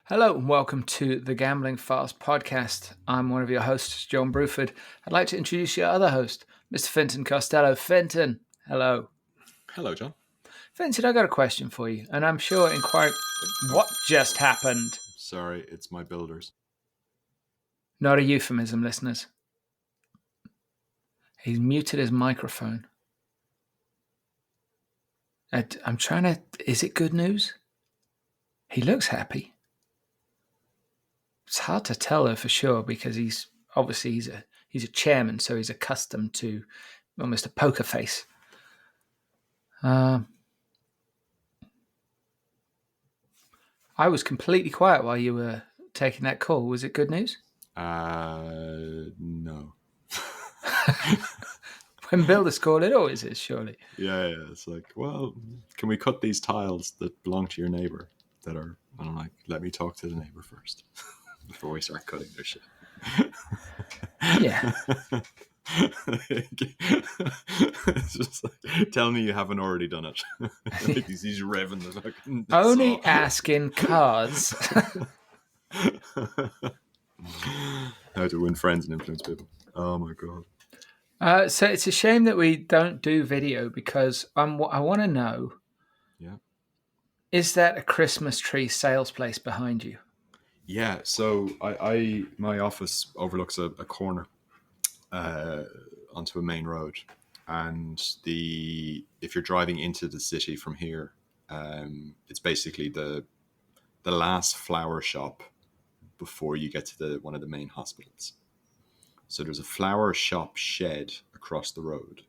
Hello and welcome to the Gambling Files podcast. I'm one of your hosts, John Bruford. I'd like to introduce your other host, Mr. Fintan Costello. Fintan, hello. Hello, John. Fintan, I got a question for you, and I'm sure what just happened? Sorry, it's my builders. Not a euphemism, listeners. He's muted his microphone. I'm trying to... Is it good news? He looks happy. It's hard to tell though for sure because he's a chairman, so he's accustomed to almost a poker face. I was completely quiet while you were taking that call. Was it good news? No. When builders call, it always is, surely. Yeah. It's like, well, can we cut these tiles that belong to your neighbor that are? And I'm like, let me talk to the neighbor first before we start cutting their shit. Yeah. It's just like, tell me you haven't already done it. Like he's revving the fucking Only asking cause. How to win friends and influence people. Oh my god. So it's a shame that we don't do video because I want to know. Yeah. Is that a Christmas tree sales place behind you? Yeah. So my office overlooks a corner onto a main road, and if you're driving into the city from here, it's basically the last flower shop before you get to one of the main hospitals. So there's a flower shop shed across the road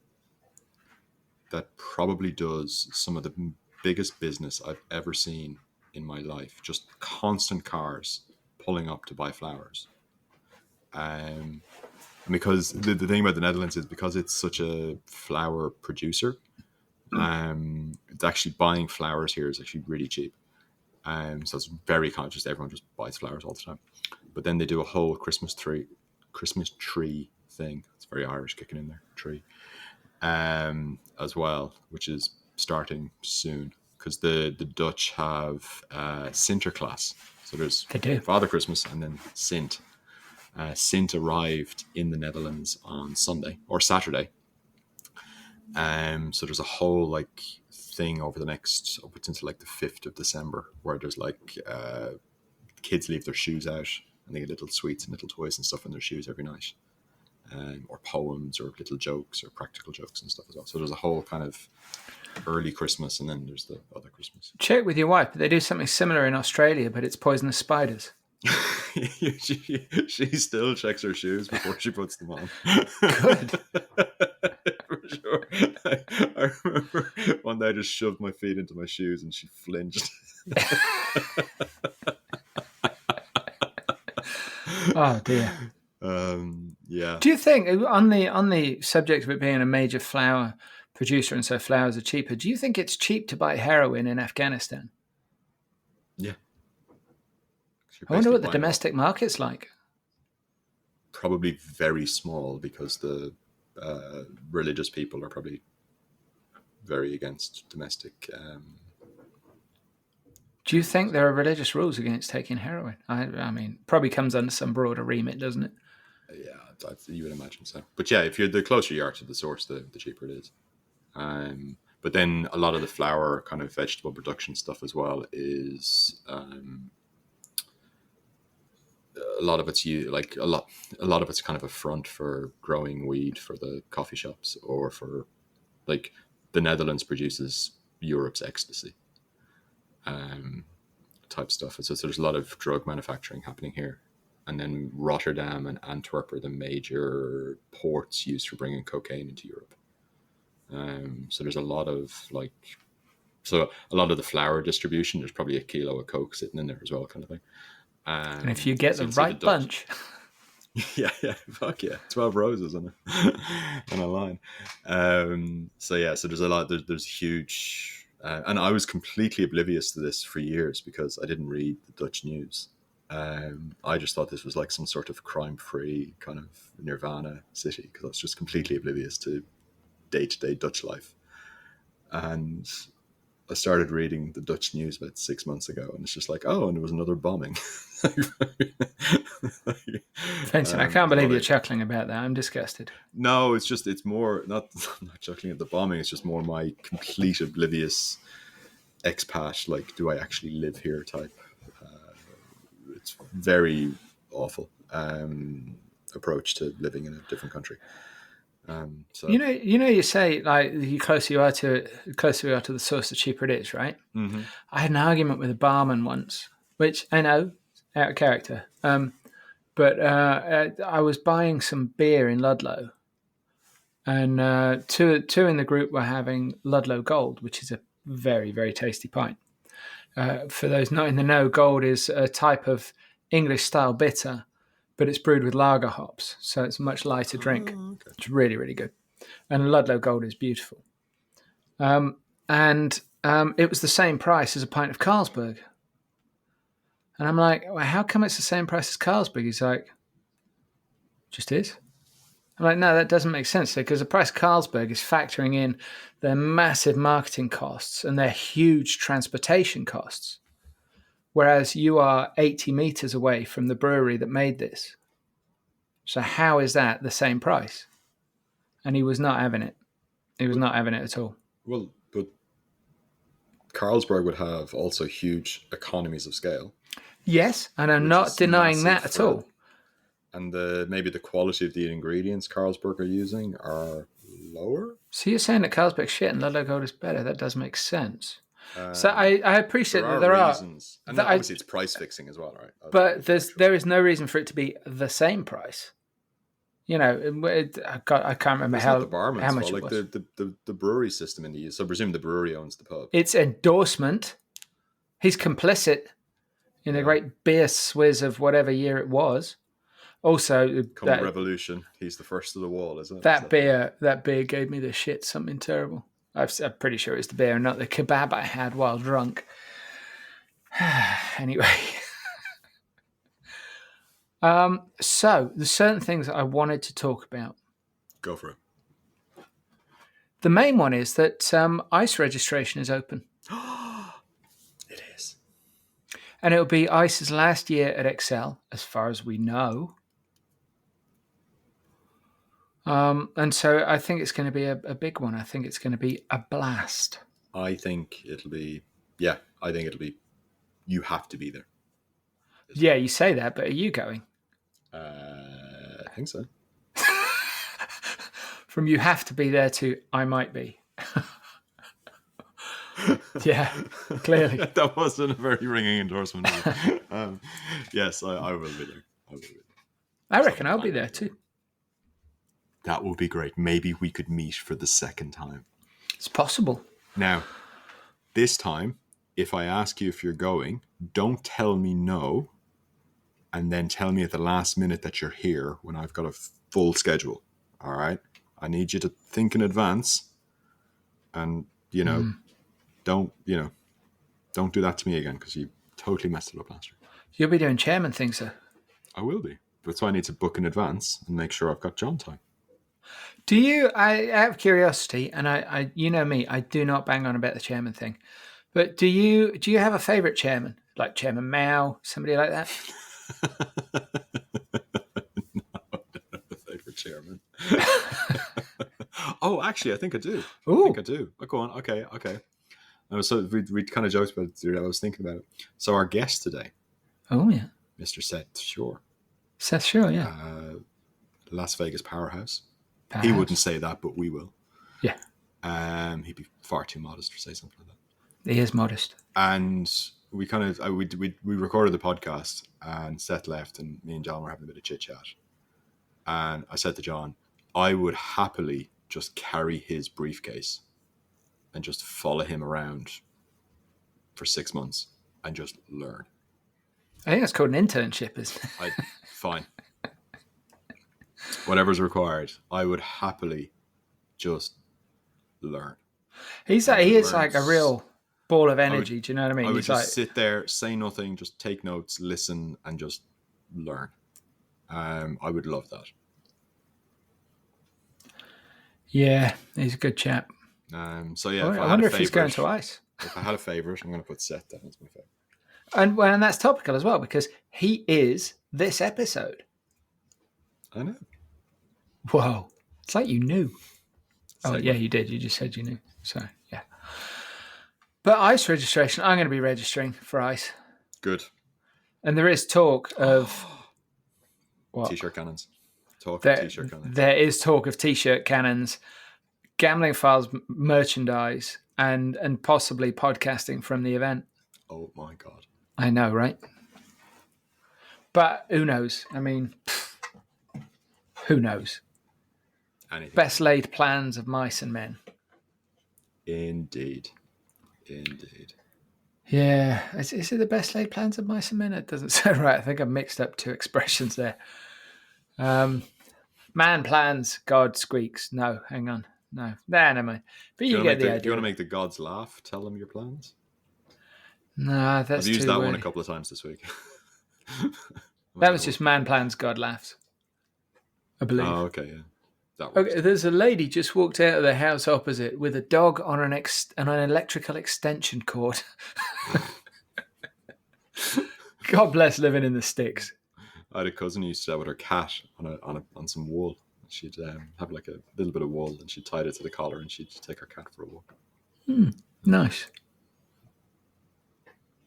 that probably does some of the biggest business I've ever seen in my life. Just constant cars pulling up to buy flowers. And because the thing about the Netherlands is because it's such a flower producer, it's actually buying flowers here is actually really cheap. So it's very conscious. Everyone just buys flowers all the time. But then they do a whole Christmas tree thing. It's very Irish, kicking in there, tree, as well, which is starting soon because the Dutch have Sinterklaas. So there's Father Christmas and then Sint. Sint arrived in the Netherlands on Sunday or Saturday. So there's a whole thing over the next up until the 5th of December where there's kids leave their shoes out and they get little sweets and little toys and stuff in their shoes every night, or poems or little jokes or practical jokes and stuff as well. So there's a whole kind of early Christmas and then there's the other Christmas. Check with your wife, but they do something similar in Australia, but it's poisonous spiders. She still checks her shoes before she puts them on. Good. For sure. I remember one day I just shoved my feet into my shoes and she flinched. Oh dear. Yeah. Do you think on the subject of it being a major flower producer and so flowers are cheaper, do you think it's cheap to buy heroin in Afghanistan? Yeah. I wonder what the domestic market's like. Probably very small because the religious people are probably very against domestic. Do you think there are religious rules against taking heroin? I mean, probably comes under some broader remit, doesn't it? Yeah, you would imagine so. But yeah, if the closer you are to the source, the cheaper it is. But then a lot of the flower kind of vegetable production stuff as well is a lot of it's a lot of it's kind of a front for growing weed for the coffee shops or for the Netherlands produces Europe's ecstasy type stuff. So there's a lot of drug manufacturing happening here. And then Rotterdam and Antwerp are the major ports used for bringing cocaine into Europe. So there's a lot of the flour distribution, there's probably a kilo of coke sitting in there as well, kind of thing. And if you get the right bunch. Yeah, fuck yeah, 12 roses on a line. So there's a lot. There's huge, and I was completely oblivious to this for years because I didn't read the Dutch news. I just thought this was like some sort of crime-free kind of nirvana city because I was just completely oblivious to day-to-day Dutch life. And I started reading the Dutch news about 6 months ago, and it's just like, oh, and there was another bombing. Vincent, I can't believe you're chuckling about that. I'm disgusted. No, it's more not I'm not chuckling at the bombing. It's just more my complete oblivious expat, like, do I actually live here type. It's very awful approach to living in a different country. So You say like the closer you are to the source, the cheaper it is, right? mm-hmm. I had an argument with a barman once, which I know out of character, but I was buying some beer in Ludlow, and two in the group were having Ludlow Gold, which is a very, very tasty pint. For those not in the know, Gold is a type of English style bitter, but it's brewed with lager hops, so it's a much lighter drink. Okay. It's really, really good. And Ludlow Gold is beautiful. And it was the same price as a pint of Carlsberg. And I'm like, well, how come it's the same price as Carlsberg? He's like, just is. I'm like, no, that doesn't make sense because the price of Carlsberg is factoring in their massive marketing costs and their huge transportation costs. Whereas you are 80 meters away from the brewery that made this. So how is that the same price? And he was not having it. He was not having it at all. Well, but Carlsberg would have also huge economies of scale. Yes, and I'm not denying that at all. And maybe the quality of the ingredients Carlsberg are using are lower. So you're saying that Carlsberg's shit and Ludlow Gold is better? That does make sense. So I appreciate that there are reasons, and obviously it's price fixing as well, right? But there is no reason for it to be the same price. You know, I can't remember how much it was. The brewery system in the EU. So I presume the brewery owns the pub. It's endorsement. He's complicit in the great beer swizz of whatever year it was. Also, come revolution, he's the first to the wall, isn't it? That beer gave me the shit, something terrible. I'm pretty sure it's the beer, not the kebab I had while drunk. Anyway. So there's certain things that I wanted to talk about. Go for it. The main one is that ICE registration is open. It is. And it'll be ICE's last year at Excel, as far as we know. And so I think it's going to be a big one. I think it's going to be a blast. I think it'll be, you have to be there. Yeah, you say that, but are you going? I think so. From you have to be there to I might be. Yeah, clearly. That wasn't a very ringing endorsement. Yes, I will be there. I reckon I'll be there too. That would be great. Maybe we could meet for the second time. It's possible. Now, this time, if I ask you if you're going, don't tell me no, and then tell me at the last minute that you're here when I've got a full schedule. All right? I need you to think in advance, and, don't do that to me again because you totally messed it up last year. You'll be doing chairman things, sir. I will be. That's why I need to book in advance and make sure I've got John time. Do you, out of curiosity, and I you know me, I do not bang on about the chairman thing, but do you have a favourite chairman? Like Chairman Mao, somebody like that? No, I don't have a favourite chairman. Oh, actually, I think I do. Ooh. I think I do. Oh, go on. Okay. So we kind of joked about it. I was thinking about it. So our guest today. Oh, yeah. Mr. Seth Schorr. Seth Schorr, yeah. Las Vegas powerhouse. He wouldn't say that, but we will. Yeah. He'd be far too modest to say something like that. He is modest. And we kind of we recorded the podcast, and Seth left, and me and John were having a bit of chit chat. And I said to John, I would happily just carry his briefcase and just follow him around for 6 months and just learn. I think that's called an internship, isn't it? Fine. Whatever's required. I would happily just learn. He I would is learn. like a real ball of I would. energy. Do you know what I mean? I would He's like, just sit there, say nothing, just take notes, listen, and just learn. I would love that. yeah, he's a good chap. So yeah, I wonder if he's going to ICE. If I had a favorite, I'm going to put Seth down as my favorite. And that's topical as well because he is this episode. I know. Whoa, it's like you knew. Oh Segment. yeah, you did. You just said you knew. So yeah. But ICE registration, I'm going to be registering for ICE. Good. And there is talk of what? T-shirt cannons. T-shirt cannons. There is talk of T-shirt cannons, Gambling Files merchandise, and possibly podcasting from the event. Oh my God. I know, right? But who knows? I mean, who knows? Anything. Best laid plans of mice and men. Indeed. Yeah. Is it the best laid plans of mice and men? It doesn't sound right. I think I've mixed up two expressions there. Man plans, God squeaks. No, hang on. No, never mind. But you get the idea. Do you want to make the gods laugh? Tell them your plans? No, that's I've used too that wordy. one a couple of times this week. That was just man plans, God laughs. I believe. Oh, okay, yeah. That works. Okay, there's a lady just walked out of the house opposite with a dog on an electrical extension cord. God bless living in the sticks. I had a cousin who used to do that with her cat on some wool. She'd have like a little bit of wool and she'd tie it to the collar and she'd take her cat for a walk. Nice.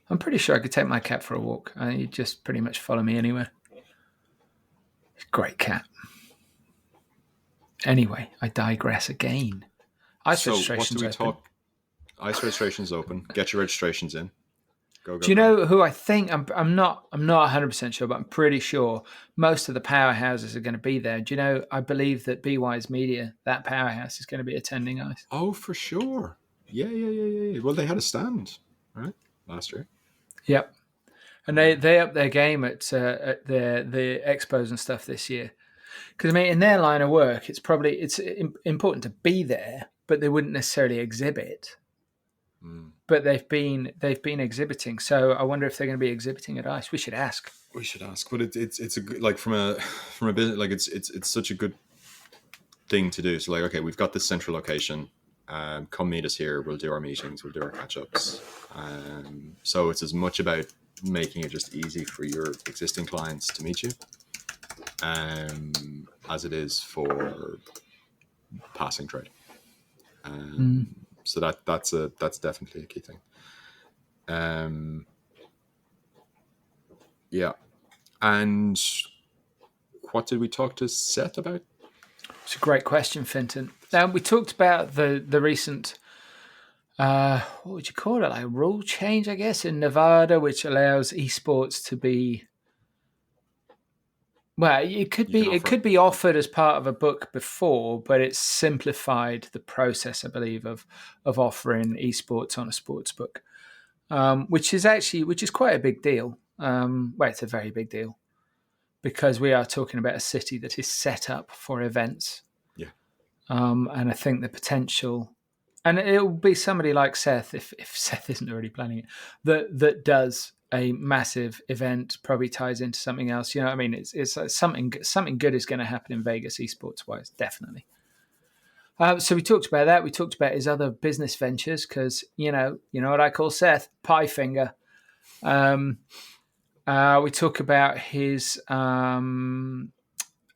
I'm pretty sure I could take my cat for a walk. He'd just pretty much follow me anywhere. He's a great cat. Anyway, I digress again. ICE registration's open. ICE registration's open. Get your registrations in. Go. Do you know who I think? I'm not 100% sure, but I'm pretty sure most of the powerhouses are going to be there. Do you know? I believe that BWise Media, that powerhouse, is going to be attending ICE. Oh, for sure. Yeah. Well, they had a stand, right, last year. Yep, and they upped their game at the expos and stuff this year. Because I mean, in their line of work, it's important to be there, but they wouldn't necessarily exhibit. But they've been exhibiting, so I wonder if they're going to be exhibiting at ICE. We should ask. But it's a good, like from a business, like it's such a good thing to do. So like, okay, we've got this central location. Come meet us here. We'll do our meetings. We'll do our catch ups. So it's as much about making it just easy for your existing clients to meet you, as it is for passing trade. So that's definitely a key thing. Yeah. And what did we talk to Seth about? It's a great question, Fintan. We talked about the recent, what would you call it? Like a rule change, I guess, in Nevada, which allows eSports to be. Well, it could be offered as part of a book before, but it's simplified the process, I believe, of offering esports on a sports book, which is quite a big deal. Well, it's a very big deal because we are talking about a city that is set up for events. Yeah. And I think the potential, and it will be somebody like Seth, if Seth isn't already planning it, that does a massive event, probably ties into something else. You know what I mean? It's something good is going to happen in Vegas esports wise, definitely. So we talked about that. We talked about his other business ventures because you know what I call Seth, pie finger. We talk about his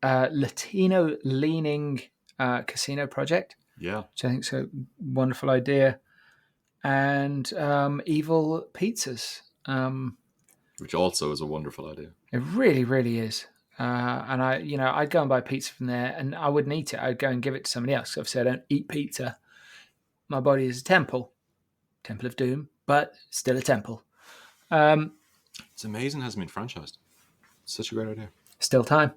Latino leaning casino project. Yeah, which I think is a wonderful idea, and Evil Pizzas. Which also is a wonderful idea. It really, really is. And I'd go and buy pizza from there, and I wouldn't eat it. I'd go and give it to somebody else. Obviously, I don't eat pizza. My body is a temple of doom, but still a temple. It's amazing it hasn't been franchised. It's such a great idea. Still time.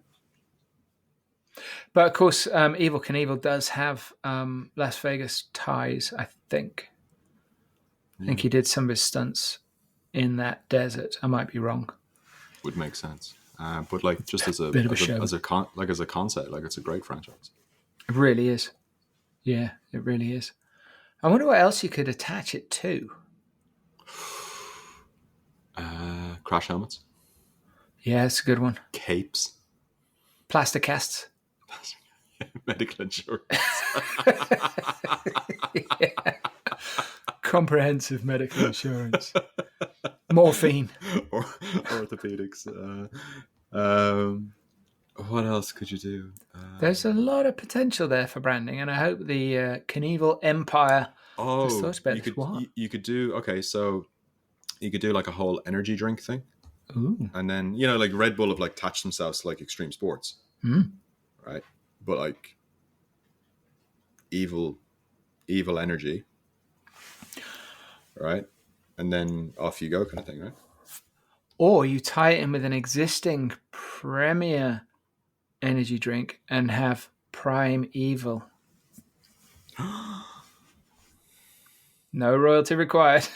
But of course, Evil Knievel does have Las Vegas ties, I think. I think he did some of his stunts in that desert. I might be wrong. Would make sense. But like just as a Bit of a as a show. as a as a concept, like it's a great franchise. It really is. Yeah, it really is. I wonder what else you could attach it to. Crash helmets, Yeah, it's a good one. capes, Plaster casts. medical insurance, Yeah. Comprehensive medical insurance. Morphine. or orthopedics. What else could you do? There's a lot of potential there for branding, and I hope the Knievel Empire has thought about this. What? You could do okay. So you could do like a whole energy drink thing, Ooh. and then like Red Bull have like attached themselves to like extreme sports, right? But like evil energy, right? And then off you go, kind of thing, right? Or you tie it in with an existing premier energy drink and have Prime Evil. No royalty required.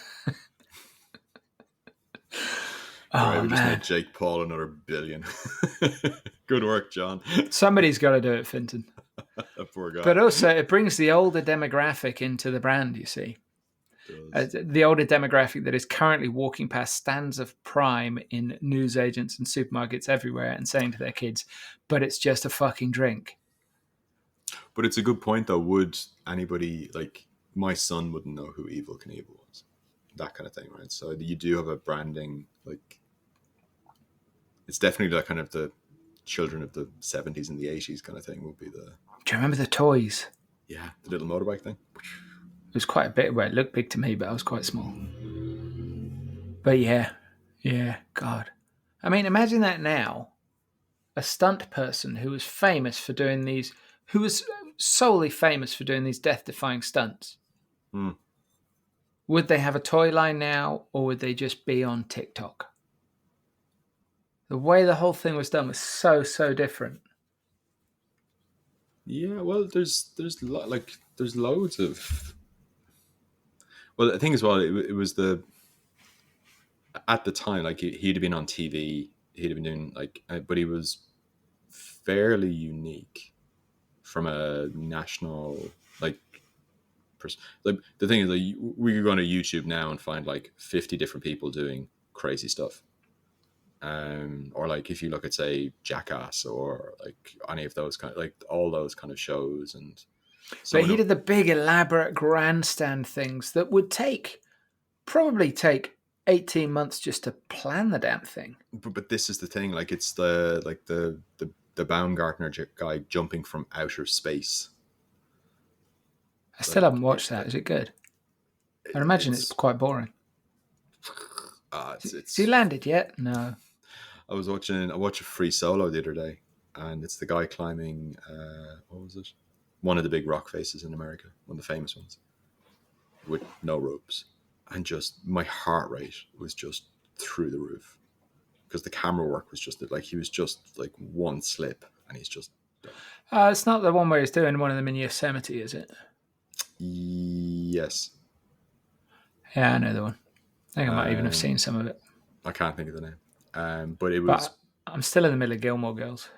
Right, we just made Jake Paul another billion. Good work, John. Somebody's got to do it, Fintan. Poor guy. But also, it brings the older demographic into the brand, you see. The older demographic that is currently walking past stands of Prime in newsagents and supermarkets everywhere and saying to their kids, but it's just a fucking drink. But it's a good point, though. Would anybody, like, my son wouldn't know who Evil Knievel was. That kind of thing, right? So you do have a branding, like, it's definitely like kind of the children of the 70s and the 80s kind of thing would be the... Do you remember the toys? Yeah, the little motorbike thing. It was quite a bit, well, it looked big to me, but I was quite small. But yeah, God. I mean, imagine that now. A stunt person who was famous for doing these, who was solely famous for doing these death-defying stunts. Would they have a toy line now, or would they just be on TikTok? The way the whole thing was done was so different. Yeah, well, there's loads of... Well, the thing as well, it was at the time, like he'd have been on TV, he'd have been doing like, but he was fairly unique from a national like the thing is, like, we could go on to YouTube now and find like 50 different people doing crazy stuff. Or like if you look at say Jackass or like any of those kind of, like all those kind of shows, and but he did the big elaborate grandstand things that would probably take 18 months just to plan the damn thing. But this is the thing, like it's the Baumgartner guy jumping from outer space. I still haven't watched that. Is it good? I imagine it's quite boring. Has he landed yet? No. I watched a Free Solo the other day, and it's the guy climbing what was it? One of the big rock faces in America, one of the famous ones, with no ropes. And just my heart rate was just through the roof because the camera work was just like he was just like one slip and he's just done. It's not the one where he's doing one of them in Yosemite, is it? Yes. Yeah, I know the one. I think I might even have seen some of it. I can't think of the name. But it was... But I'm still in the middle of Gilmore Girls.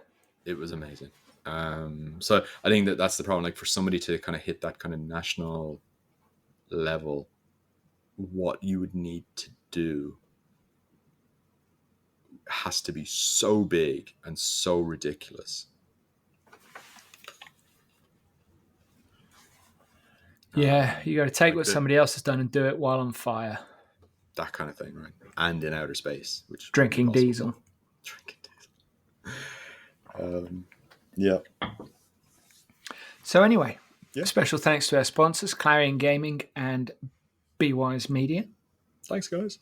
It was amazing. So I think that's the problem. Like for somebody to kind of hit that kind of national level, what you would need to do has to be so big and so ridiculous. Yeah, you got to take what somebody else has done and do it while on fire. That kind of thing, right? And in outer space, which drinking diesel. Drinking diesel. Yeah. So anyway, special thanks to our sponsors, Clarion Gaming and BWise Media. Thanks, guys.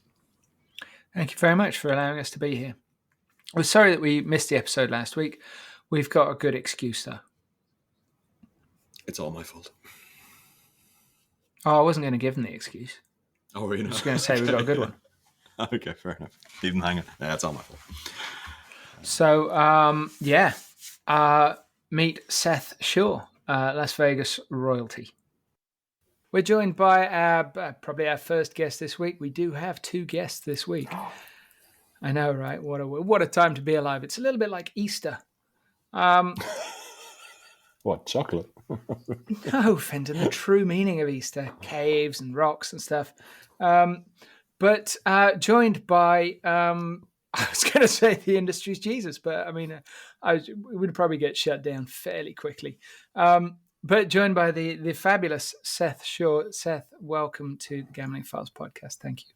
Thank you very much for allowing us to be here. We're sorry that we missed the episode last week. We've got a good excuse, though. It's all my fault. Oh, I wasn't going to give them the excuse. Oh, were you not? I was going to say we've got a good one. Okay, fair enough. Leave them hanging. Yeah, it's all my fault. So, meet Seth Schorr, Las Vegas royalty. We're joined by probably our first guest this week. We do have two guests this week. I know, right? What a time to be alive. It's a little bit like Easter. Um, What, chocolate? no, Fintan, the true meaning of Easter, caves and rocks and stuff. But joined by, I was going to say the industry's Jesus, but I mean, we would probably get shut down fairly quickly. But joined by the fabulous Seth Schorr. Seth, welcome to the Gambling Files podcast. Thank you.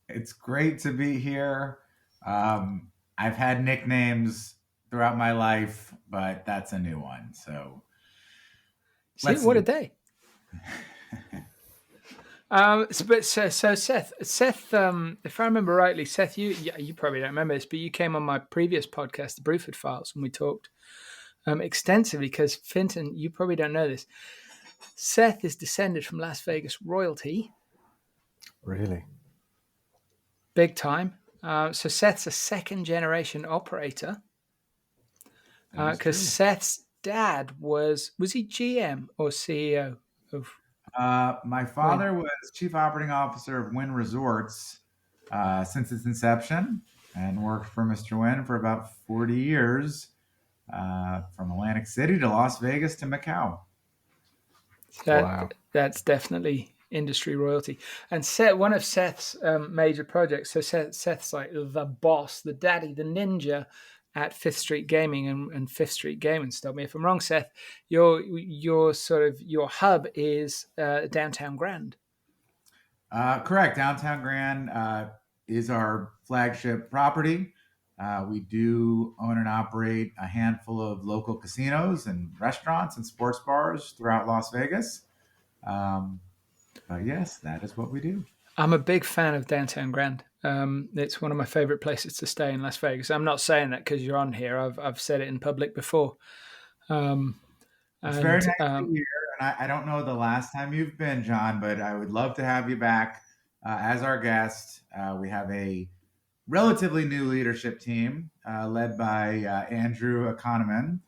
It's great to be here. I've had nicknames throughout my life, but that's a new one. So, see, what a day! But so Seth, if I remember rightly, Seth, you probably don't remember this, but you came on my previous podcast, the Bruford Files, and we talked extensively because Fintan, you probably don't know this. Seth is descended from Las Vegas royalty. Really? Big time. So Seth's a second generation operator because Seth's dad was he GM or CEO of? My father was chief operating officer of Wynn Resorts since its inception and worked for Mr. Wynn for about 40 years, from Atlantic City to Las Vegas to Macau. Wow. That's definitely industry royalty. And one of Seth's major projects, so Seth's like the boss, the daddy, the ninja at Fifth Street Gaming and Fifth Street Gaming. Stop me if I'm wrong, Seth. Your hub is Downtown Grand. Correct. Downtown Grand is our flagship property. We do own and operate a handful of local casinos and restaurants and sports bars throughout Las Vegas. But yes, that is what we do. I'm a big fan of Downtown Grand. It's one of my favorite places to stay in Las Vegas. I'm not saying that because you're on here. I've said it in public before. It's very nice to hear. And I don't know the last time you've been, John, but I would love to have you back as our guest. We have a relatively new leadership team led by Andrew Economan.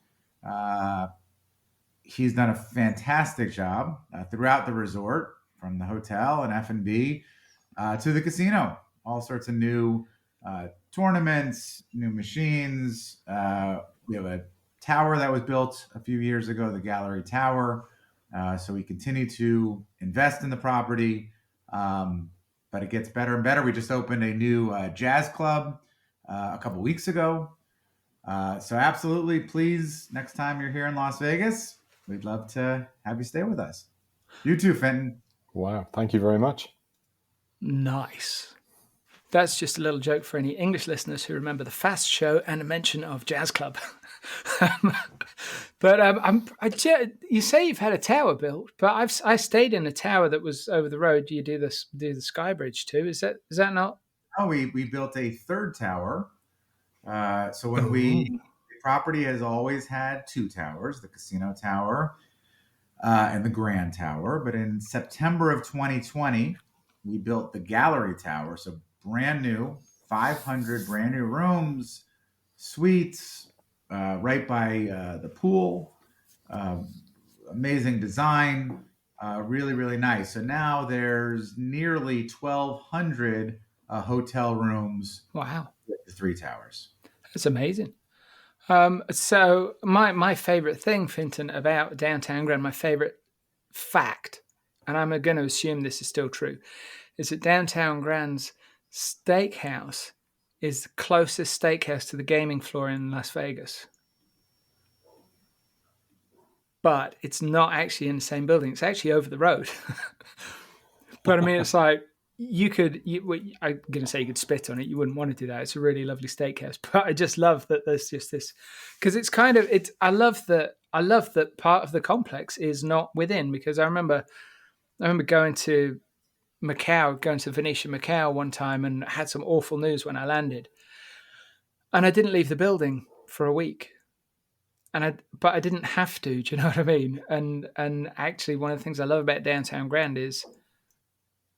He's done a fantastic job throughout the resort, from the hotel and F&B to the casino. All sorts of new tournaments, new machines. We have a tower that was built a few years ago, the Gallery Tower. So we continue to invest in the property, but it gets better and better. We just opened a new jazz club a couple weeks ago. So absolutely, please, next time you're here in Las Vegas, we'd love to have you stay with us. You too, Fintan. Wow, thank you very much. Nice. That's just a little joke for any English listeners who remember the Fast Show and a mention of Jazz Club. But you say you've had a tower built, but I stayed in a tower that was over the road. Do you do the Sky Bridge too? Is that not? Oh, we built a third tower. So the property has always had two towers, the casino tower and the Grand Tower. But in September of 2020, we built the Gallery Tower. So brand new, 500 brand new rooms, suites, right by the pool. Amazing design, really, really nice. So now there's nearly 1,200 hotel rooms. Wow. With the three towers. That's amazing. So my favorite thing, Fintan, about Downtown Grand, my favorite fact, and I'm going to assume this is still true, is that Downtown Grand's steakhouse is the closest steakhouse to the gaming floor in Las Vegas. But it's not actually in the same building. It's actually over the road. But I mean, it's like, I'm going to say you could spit on it. You wouldn't want to do that. It's a really lovely steakhouse. But I just love that there's just this, because it's kind of, I love that part of the complex is not within, because I remember going to Venetian Macau one time and had some awful news when I landed. And I didn't leave the building for a week. But I didn't have to, do you know what I mean? And actually one of the things I love about Downtown Grand is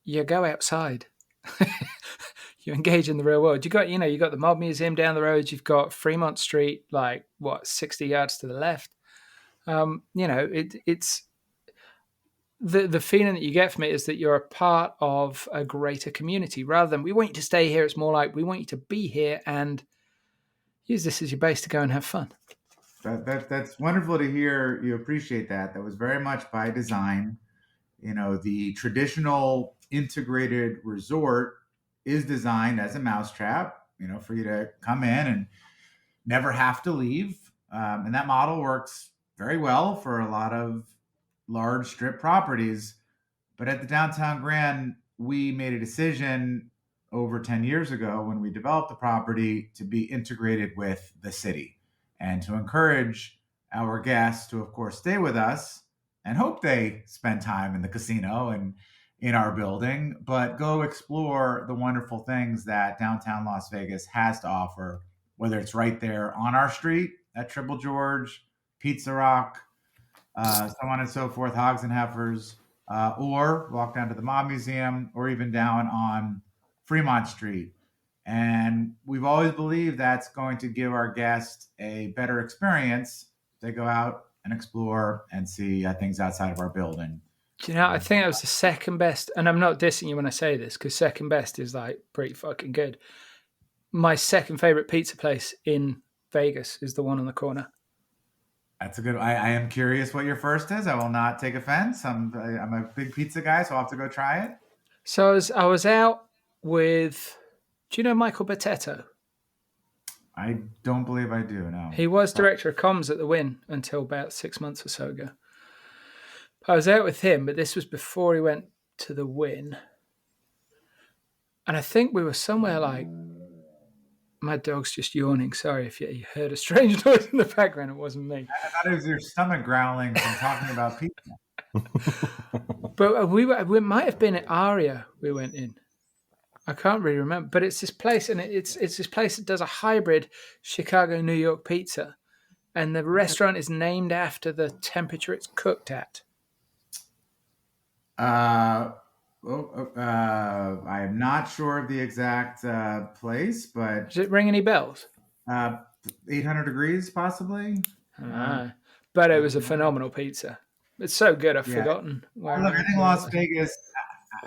you go outside. You engage in the real world. You got the Mob Museum down the road, you've got Fremont Street, 60 yards to the left. It's the feeling that you get from it is that you're a part of a greater community rather than we want you to stay here. It's more like we want you to be here and use this as your base to go and have fun. That's wonderful to hear. You appreciate that. That was very much by design. The traditional integrated resort is designed as a mousetrap, for you to come in and never have to leave. And that model works very well for a lot of large strip properties. But at the Downtown Grand, we made a decision over 10 years ago when we developed the property to be integrated with the city and to encourage our guests to, of course, stay with us and hope they spend time in the casino and in our building, but go explore the wonderful things that downtown Las Vegas has to offer, whether it's right there on our street at Triple George, Pizza Rock, so on and so forth, Hogs and Heifers, or walk down to the Mob Museum, or even down on Fremont Street. And we've always believed that's going to give our guests a better experience. They go out and explore and see things outside of our building. Do you know, I think that was the second best, and I'm not dissing you when I say this, because second best is like pretty fucking good. My second favorite pizza place in Vegas is the one on the corner. That's a good. I am curious what your first is. I will not take offense. I'm a big pizza guy, so I'll have to go try it. So I was out with, do you know Michael Bettetto? I don't believe I do, no. He was director of comms at the Wynn until about 6 months or so ago. I was out with him, but this was before he went to the Wynn. And I think we were somewhere like, my dog's just yawning. Sorry if you heard a strange noise in the background. It wasn't me. I thought it was your stomach growling from talking about pizza. But we might have been at Aria we went in. I can't really remember. But it's this place, and it's this place that does a hybrid Chicago-New York pizza. And the restaurant is named after the temperature it's cooked at. I am not sure of the exact place, but Does it ring any bells? 800 degrees, possibly. But it was a phenomenal pizza. It's so good, I've forgotten. Look, I think Las Vegas.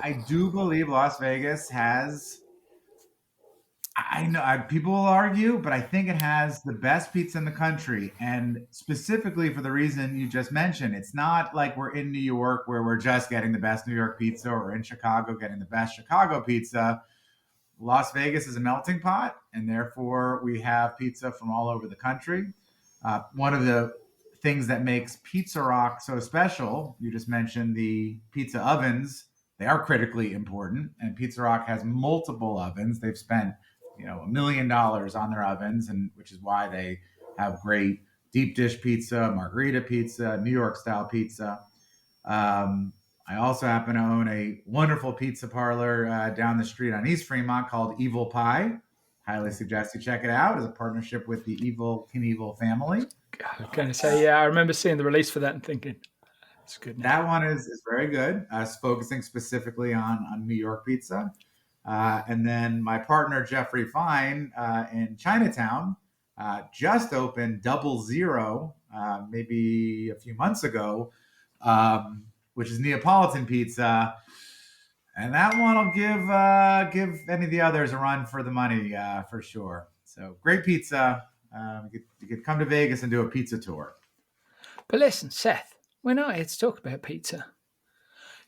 I do believe Las Vegas has. I know people will argue, but I think it has the best pizza in the country, and specifically for the reason you just mentioned. It's not like we're in New York where we're just getting the best New York pizza, or in Chicago getting the best Chicago pizza. Las Vegas is a melting pot, and therefore we have pizza from all over the country. One of the things that makes Pizza Rock so special, you just mentioned the pizza ovens. They are critically important, and Pizza Rock has multiple ovens. They've spent $1 million on their ovens, and which is why they have great deep dish pizza, margarita pizza, New York style pizza. I also happen to own a wonderful pizza parlor down the street on East Fremont called Evil Pie. Highly suggest you check it out. It's a partnership with the Evil Knievel family. I was going to say, I remember seeing the release for that and thinking, that's good. That one is very good. Focusing specifically on New York pizza. And then my partner, Jeffrey Fine, in Chinatown, just opened Double Zero, maybe a few months ago, which is Neapolitan pizza. And that one will give any of the others a run for the money, for sure. So great pizza. You could come to Vegas and do a pizza tour. But listen, Seth, we're not here to talk about pizza.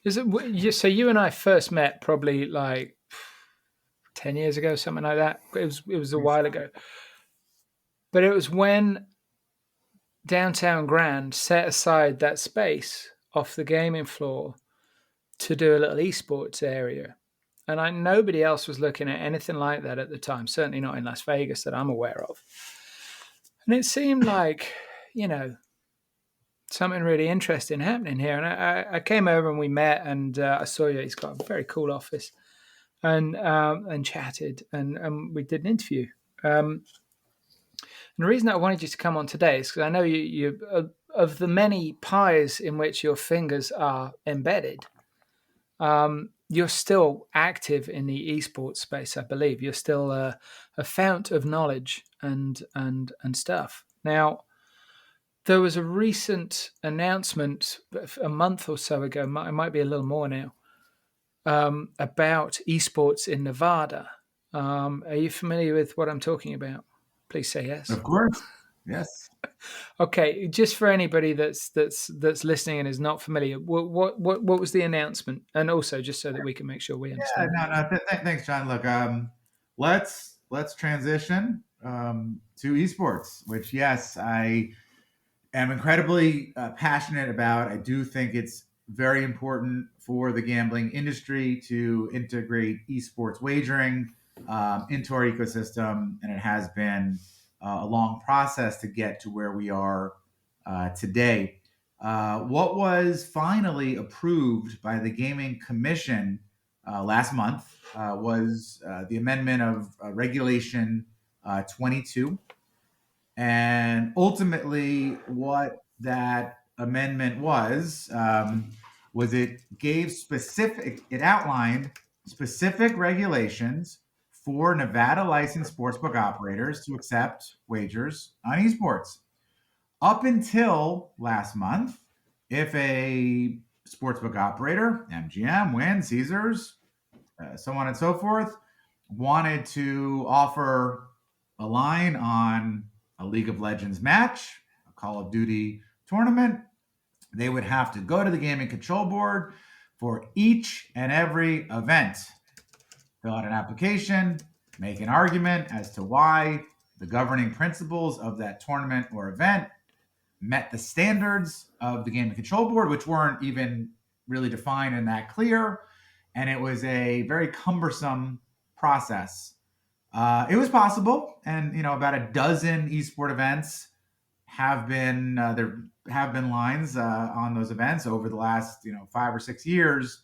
So you and I first met probably like 10 years ago, something like that. It was a while ago. But it was when Downtown Grand set aside that space off the gaming floor to do a little eSports area. And nobody else was looking at anything like that at the time, certainly not in Las Vegas that I'm aware of. And it seemed like, something really interesting happening here. And I came over and we met, and I saw he's got a very cool office, and chatted, and we did an interview. And the reason I wanted you to come on today is because I know you of the many pies in which your fingers are embedded, you're still active in the esports space, I believe. You're still a fount of knowledge and stuff. Now, There was a recent announcement a month or so ago, it might be a little more now, about eSports in Nevada. Are you familiar with what I'm talking about? Please say yes. Of course. Yes. Okay, just for anybody that's listening and is not familiar, what was the announcement? And also, just so that we can make sure we understand. Thanks, John. Look, let's transition to esports, which yes, I am incredibly passionate about. I do think it's very important for the gambling industry to integrate esports wagering into our ecosystem, and it has been a long process to get to where we are today. What was finally approved by the Gaming Commission last month was the amendment of Regulation 22. And ultimately, what that amendment was it outlined specific regulations for Nevada licensed sportsbook operators to accept wagers on esports. Up until last month, if a sportsbook operator, MGM, Wynn, Caesars, so on and so forth, wanted to offer a line on a League of Legends match, a Call of Duty tournament, they would have to go to the gaming control board for each and every event, fill out an application, make an argument as to why the governing principles of that tournament or event met the standards of the gaming control board, which weren't even really defined and that clear. And it was a very cumbersome process. It was possible, and about a dozen esport events have been there have been lines on those events over the last 5 or 6 years,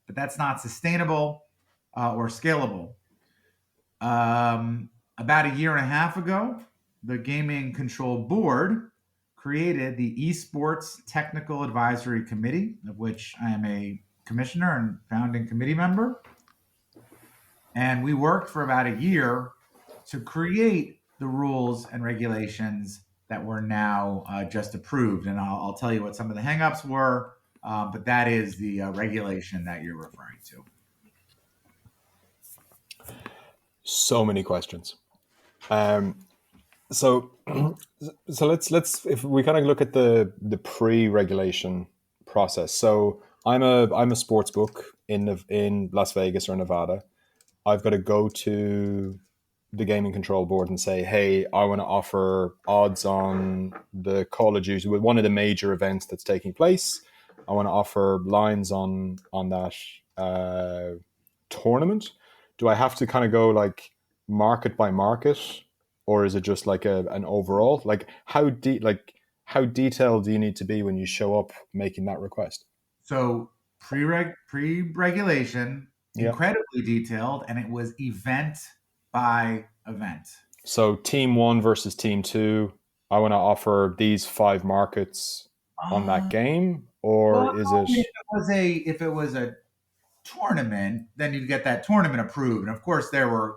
but that's not sustainable or scalable. About a year and a half ago, the Gaming Control Board created the Esports Technical Advisory Committee, of which I am a commissioner and founding committee member. And we worked for about a year to create the rules and regulations that were now just approved. And I'll tell you what some of the hangups were, but that is the regulation that you're referring to. So many questions. So let's if we kind of look at the pre-regulation process. So I'm a sports book in Las Vegas or Nevada. I've got to go to the Gaming Control Board and say, hey, I want to offer odds on the Call of Duty with one of the major events that's taking place. I want to offer lines on that tournament. Do I have to kind of go like market by market, or is it just like an overall? Like how detailed do you need to be when you show up making that request? So pre-regulation, incredibly detailed, and it was event by event. So team 1 versus team 2, I want to offer these 5 markets on that game, or is it? If it was a tournament, then you'd get that tournament approved, and of course there were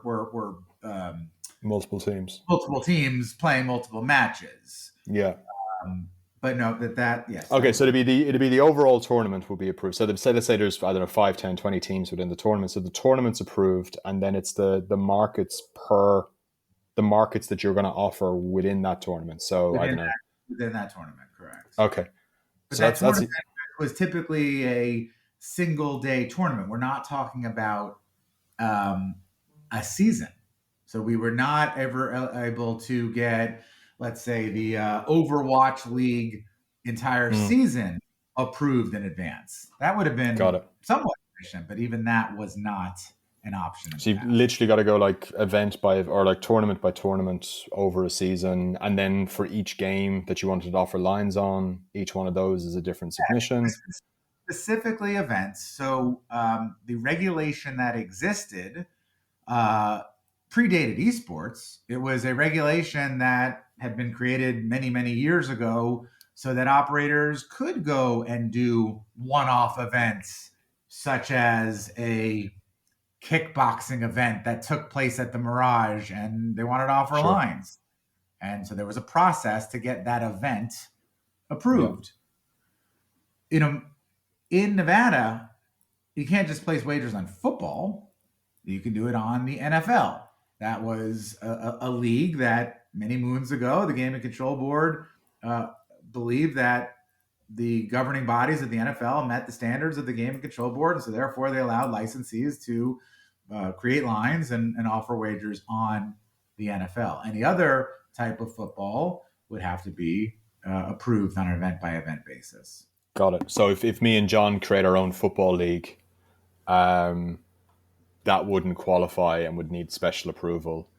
multiple teams playing multiple matches. Yeah. But no, yes. Okay, so it'd be the overall tournament will be approved. So let's say there's 5, 10, 20 teams within the tournament. So the tournament's approved, and then it's the markets that you're going to offer within that tournament. So within that tournament, correct. Okay. But so that was typically a single day tournament. We're not talking about a season. So we were not ever able to get, let's say, the Overwatch League entire season approved in advance. That would have been somewhat efficient, but even that was not an option. So you've literally got to go like event by, or like tournament by tournament over a season, and then for each game that you wanted to offer lines on, each one of those is a different submission. Specifically events. So the regulation that existed predated esports. It was a regulation that had been created many, many years ago so that operators could go and do one-off events, such as a kickboxing event that took place at the Mirage, and they wanted to offer lines. And so there was a process to get that event approved. You know, in Nevada, you can't just place wagers on football. You can do it on the NFL. That was a league that many moons ago, the Gaming Control Board believed that the governing bodies of the NFL met the standards of the Gaming Control Board, and so therefore they allowed licensees to create lines and offer wagers on the NFL. Any other type of football would have to be approved on an event-by-event basis. Got it. So if me and John create our own football league, that wouldn't qualify and would need special approval.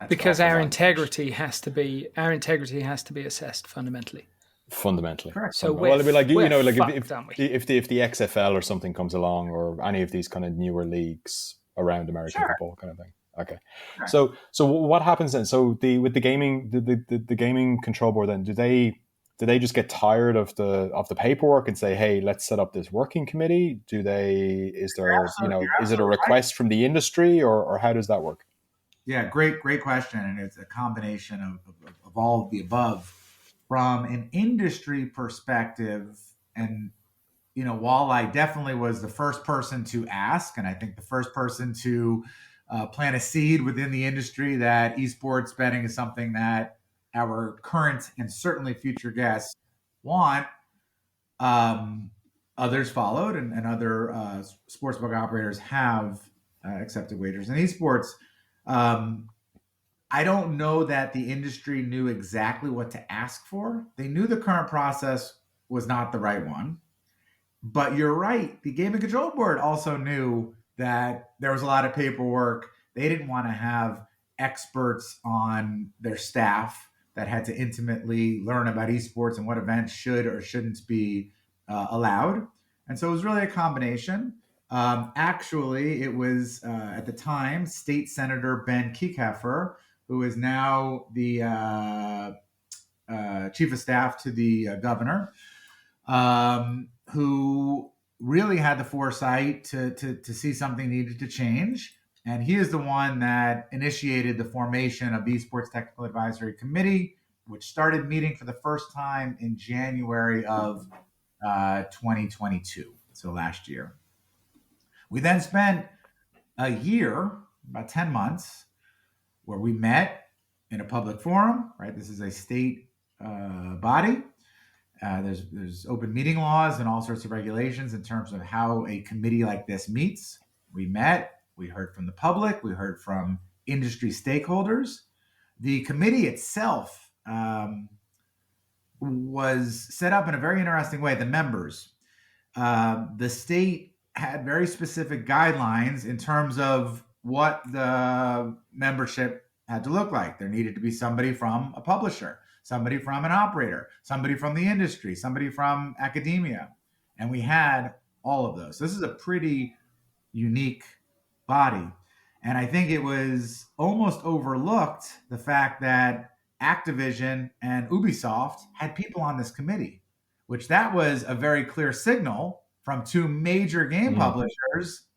Because our integrity has to be assessed fundamentally. Correct. So well, it'd be like, you know, like fucked, if the XFL or something comes along, or any of these kind of newer leagues around American football kind of thing. Okay. Sure. So what happens then? So with the gaming the gaming control board, then do they just get tired of the paperwork and say, hey, let's set up this working committee? Is it a request from the industry, or how does that work? Yeah, great question. And it's a combination of all of the above. From an industry perspective, and while I definitely was the first person to ask, and I think the first person to plant a seed within the industry that esports betting is something that our current and certainly future guests want, others followed, and other sportsbook operators have accepted wagers in esports. I don't know that the industry knew exactly what to ask for. They knew the current process was not the right one. But you're right. The Gaming Control Board also knew that there was a lot of paperwork. They didn't want to have experts on their staff that had to intimately learn about esports and what events should or shouldn't be allowed. And so it was really a combination. Actually, it was at the time State Senator Ben Kiekhaefer, who is now the chief of staff to the governor, who really had the foresight to see something needed to change. And he is the one that initiated the formation of the Esports Technical Advisory Committee, which started meeting for the first time in January of 2022, so last year. We then spent a year, about 10 months, where we met in a public forum, right? This is a state body. There's open meeting laws and all sorts of regulations in terms of how a committee like this meets. We met, we heard from the public, we heard from industry stakeholders. The committee itself was set up in a very interesting way. The members, the state had very specific guidelines in terms of what the membership had to look like. There needed to be somebody from a publisher, somebody from an operator, somebody from the industry, somebody from academia. And we had all of those. This is a pretty unique body. And I think it was almost overlooked, the fact that Activision and Ubisoft had people on this committee, which that was a very clear signal from two major game publishers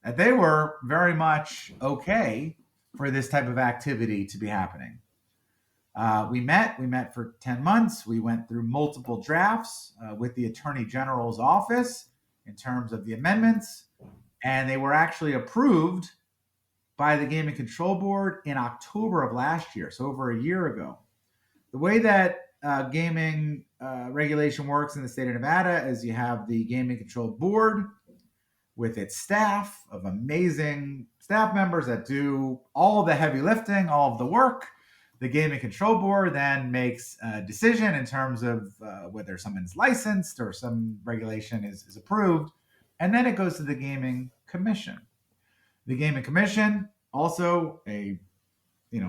that they were very much okay for this type of activity to be happening. We met for 10 months. We went through multiple drafts with the Attorney General's office in terms of the amendments, and they were actually approved by the Gaming Control Board in October of last year, so over a year ago. The way that gaming regulation works in the state of Nevada is you have the Gaming Control Board with its staff of amazing staff members that do all of the heavy lifting, all of the work. The Gaming Control Board then makes a decision in terms of whether someone's licensed or some regulation is approved. And then it goes to the Gaming Commission. The Gaming Commission, also a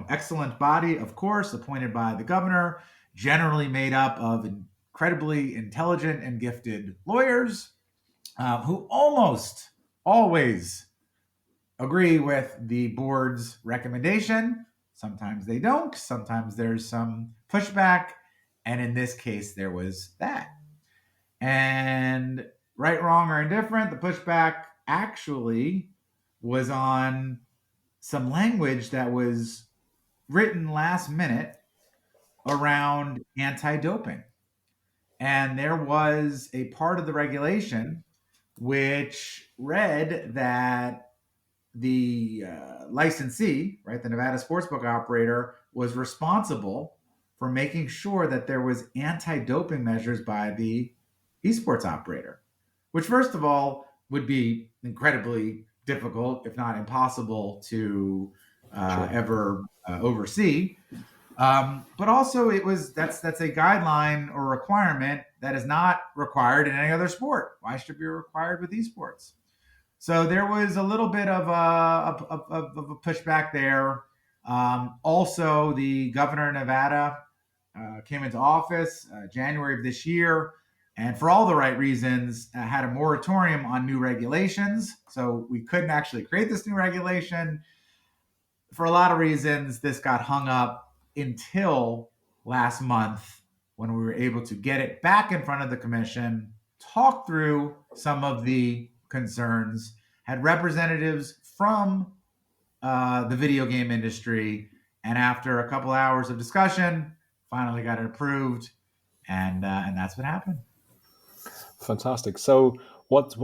excellent body, of course, appointed by the governor, generally made up of incredibly intelligent and gifted lawyers who almost always agree with the board's recommendation. Sometimes they don't. Sometimes there's some pushback. And in this case, there was that. And right, wrong, or indifferent, the pushback actually was on some language that was written last minute around anti-doping. And there was a part of the regulation which read that the licensee, right, the Nevada sportsbook operator, was responsible for making sure that there was anti-doping measures by the esports operator, which first of all would be incredibly difficult, if not impossible, to Sure. ever oversee. But also, that's a guideline or requirement that is not required in any other sport. Why should it be required with esports? So there was a little bit of a pushback there. Also, the governor of Nevada came into office January of this year, and for all the right reasons, had a moratorium on new regulations. So we couldn't actually create this new regulation. For a lot of reasons, this got hung up until last month when we were able to get it back in front of the commission, talk through some of the concerns, had representatives from the video game industry, and after a couple hours of discussion, finally got it approved, and that's what happened. Fantastic. So what's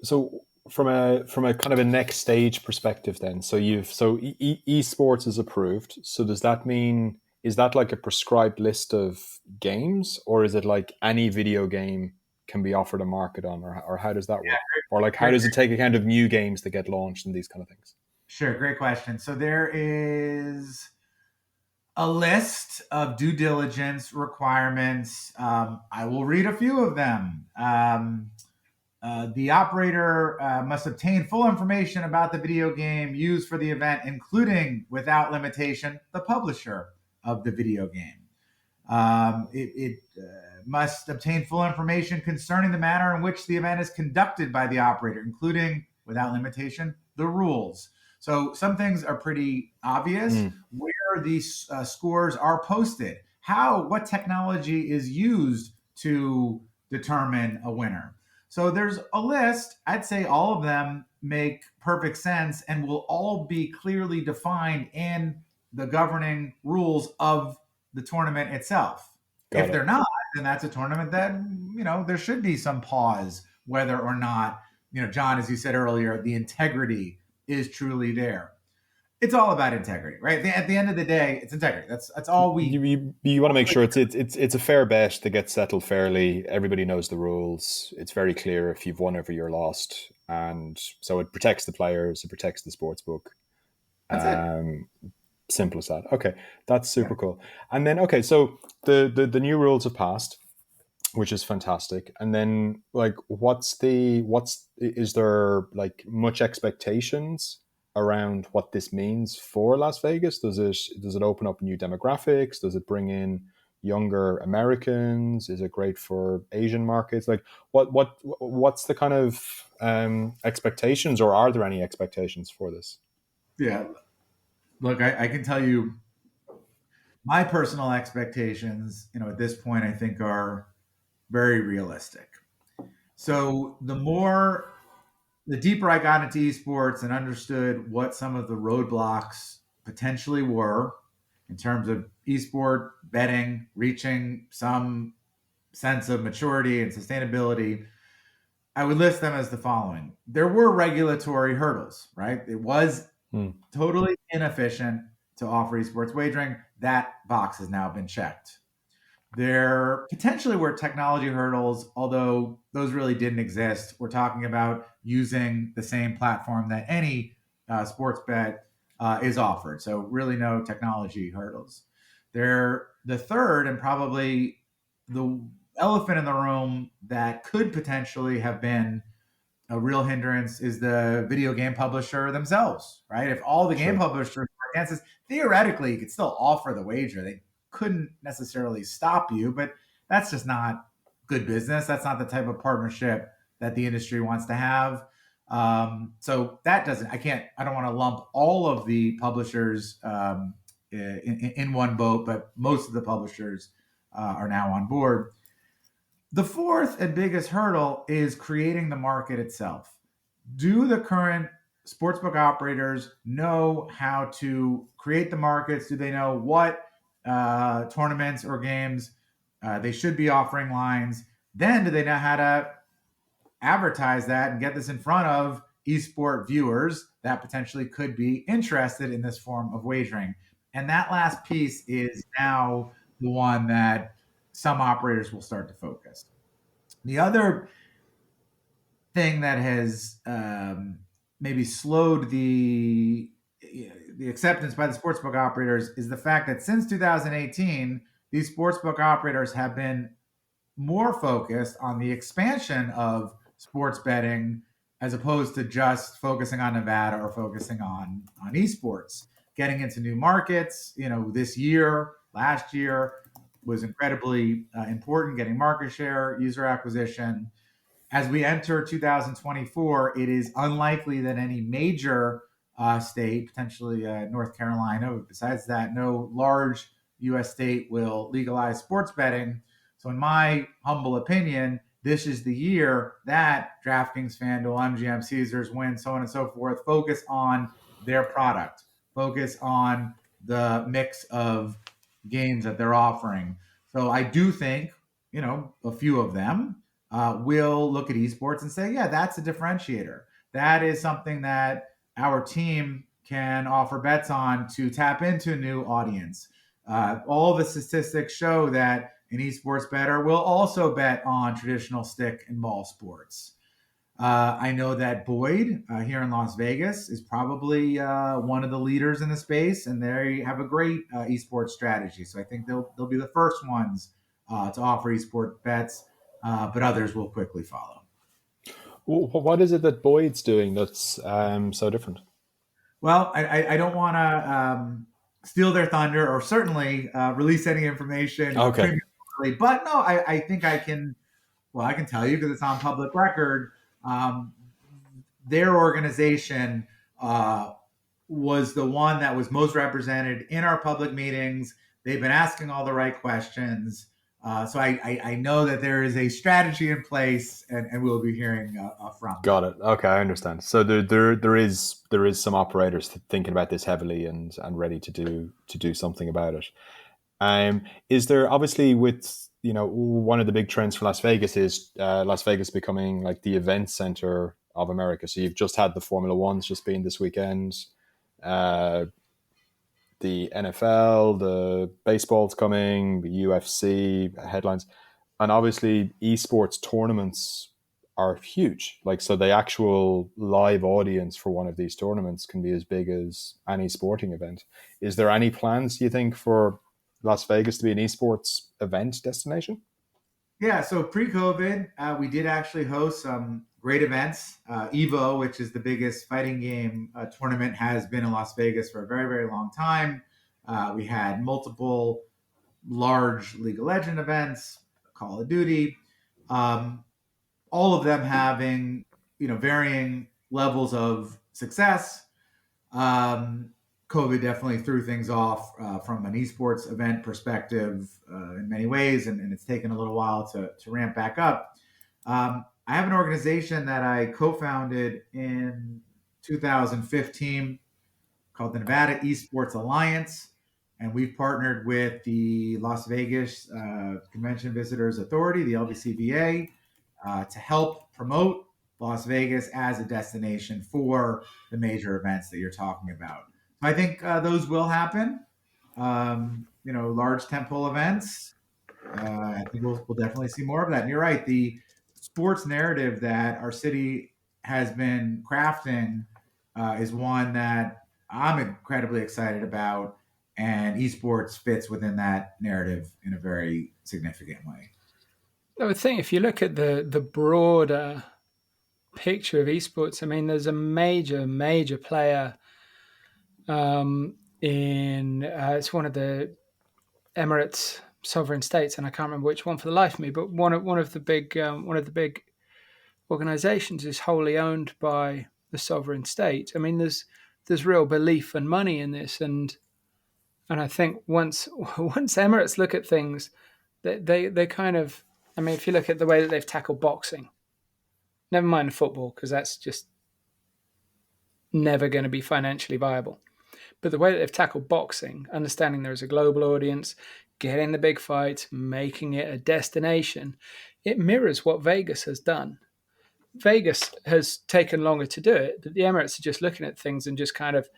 so from a kind of a next stage perspective then? So esports is approved. So does that mean, is that like a prescribed list of games, or is it like any video game can be offered a market on, or how does that work? Or like how does it take account of new games that get launched and these kind of things? Sure, great question. So there is a list of due diligence requirements. I will read a few of them. The operator must obtain full information about the video game used for the event, including, without limitation, the publisher of the video game. It must obtain full information concerning the manner in which the event is conducted by the operator, including, without limitation, the rules. So some things are pretty obvious. Where these scores are posted, what technology is used to determine a winner. So there's a list. I'd say all of them make perfect sense and will all be clearly defined in the governing rules of the tournament itself. Got If it. they're not, then that's a tournament that, there should be some pause whether or not, John, as you said earlier, the integrity is truly there. It's all about integrity, right? At the end of the day, it's integrity. That's all we. You want to make sure it's a fair bet that gets settled fairly. Everybody knows the rules. It's very clear if you've won or you're lost, and so it protects the players. It protects the sports book. That's it. Simple as that. Okay, that's super cool. And then so the new rules have passed, which is fantastic. And then like is there like much expectations around what this means for Las Vegas? Does it open up new demographics? Does it bring in younger Americans? Is it great for Asian markets? Like what's the kind of expectations, or are there any expectations for this? Yeah. Look, I can tell you my personal expectations, at this point, I think are very realistic. So the deeper I got into esports and understood what some of the roadblocks potentially were in terms of esport betting reaching some sense of maturity and sustainability, I would list them as the following. There were regulatory hurdles, right? It was totally inefficient to offer esports wagering. That box has now been checked. There potentially were technology hurdles, although those really didn't exist. We're talking about using the same platform that any sports bet is offered. So really no technology hurdles. The third, and probably the elephant in the room that could potentially have been a real hindrance, is the video game publisher themselves, right? If all the game publishers were against this, theoretically, you could still offer the wager. They couldn't necessarily stop you, but that's just not good business. That's not the type of partnership that the industry wants to have. So that I don't want to lump all of the publishers in one boat, but most of the publishers are now on board. The fourth and biggest hurdle is creating the market itself. Do the current sportsbook operators know how to create the markets? Do they know what tournaments or games They should be offering lines. Then do they know how to advertise that and get this in front of esport viewers that potentially could be interested in this form of wagering? And that last piece is now the one that some operators will start to focus. The other thing that has maybe slowed the acceptance by the sportsbook operators is the fact that since 2018, these sportsbook operators have been more focused on the expansion of sports betting as opposed to just focusing on Nevada or focusing on esports, getting into new markets. This year, last year was incredibly important, getting market share, user acquisition. As we enter 2024, it is unlikely that any major state, potentially North Carolina, but besides that, no large U.S. state will legalize sports betting. So in my humble opinion, this is the year that DraftKings, FanDuel, MGM, Caesars, Wynn, so on and so forth, focus on their product, focus on the mix of games that they're offering. So I do think, a few of them will look at esports and say, yeah, that's a differentiator. That is something that our team can offer bets on to tap into a new audience. All the statistics show that an esports bettor will also bet on traditional stick and ball sports. I know that Boyd here in Las Vegas is probably one of the leaders in the space, and they have a great esports strategy. So I think they'll be the first ones to offer esports bets, but others will quickly follow. What is it that Boyd's doing that's so different? Well, I don't want to steal their thunder or certainly release any information. Okay. But no, I think I can tell you because it's on public record. Their organization was the one that was most represented in our public meetings. They've been asking all the right questions. So I know that there is a strategy in place, and we'll be hearing from them. Got it. Okay, I understand. So there is some operators thinking about this heavily and ready to do something about it. Is there, obviously, with one of the big trends for Las Vegas is Las Vegas becoming like the event center of America. So you've just had the Formula One's just been this weekend. The NFL, the baseball's coming, the UFC headlines, and obviously esports tournaments are huge. So the actual live audience for one of these tournaments can be as big as any sporting event. Is there any plans, do you think, for Las Vegas to be an esports event destination? Yeah, so pre-COVID, we did actually host some great events. Evo, which is the biggest fighting game tournament, has been in Las Vegas for a very, very long time. We had multiple large League of Legends events, Call of Duty, all of them having varying levels of success. COVID definitely threw things off from an esports event perspective in many ways, and it's taken a little while to ramp back up. I have an organization that I co-founded in 2015 called the Nevada Esports Alliance, and we've partnered with the Las Vegas Convention Visitors Authority, the LVCVA, to help promote Las Vegas as a destination for the major events that you're talking about. I think those will happen. Large tentpole events. I think we'll definitely see more of that. And you're right. The sports narrative that our city has been crafting is one that I'm incredibly excited about, and esports fits within that narrative in a very significant way. I would think if you look at the broader picture of esports, I mean, there's a major player it's one of the Emirates sovereign states, and I can't remember which one for the life of me, but one of the big organizations is wholly owned by the sovereign state. I mean, there's real belief and money in this, and I think once Emirates look at things, they kind of, I mean, if you look at the way that they've tackled boxing, never mind football, because that's just never going to be financially viable. But the way that they've tackled boxing, understanding there is a global audience, getting the big fights, making it a destination. It mirrors what Vegas has done. Vegas has taken longer to do it, but the Emirates are just looking at things and just kind of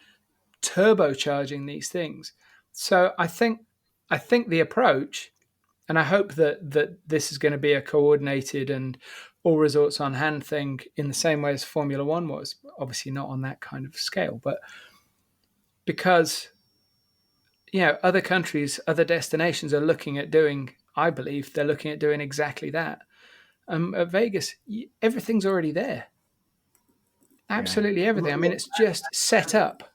turbocharging these things. So I think the approach, and I hope that this is going to be a coordinated and all resorts on hand thing in the same way as Formula One was. Obviously not on that kind of scale, but because other countries, other destinations are looking at doing. I believe they're looking at doing exactly that. At Vegas, everything's already there. Absolutely everything. I mean, it's just set up.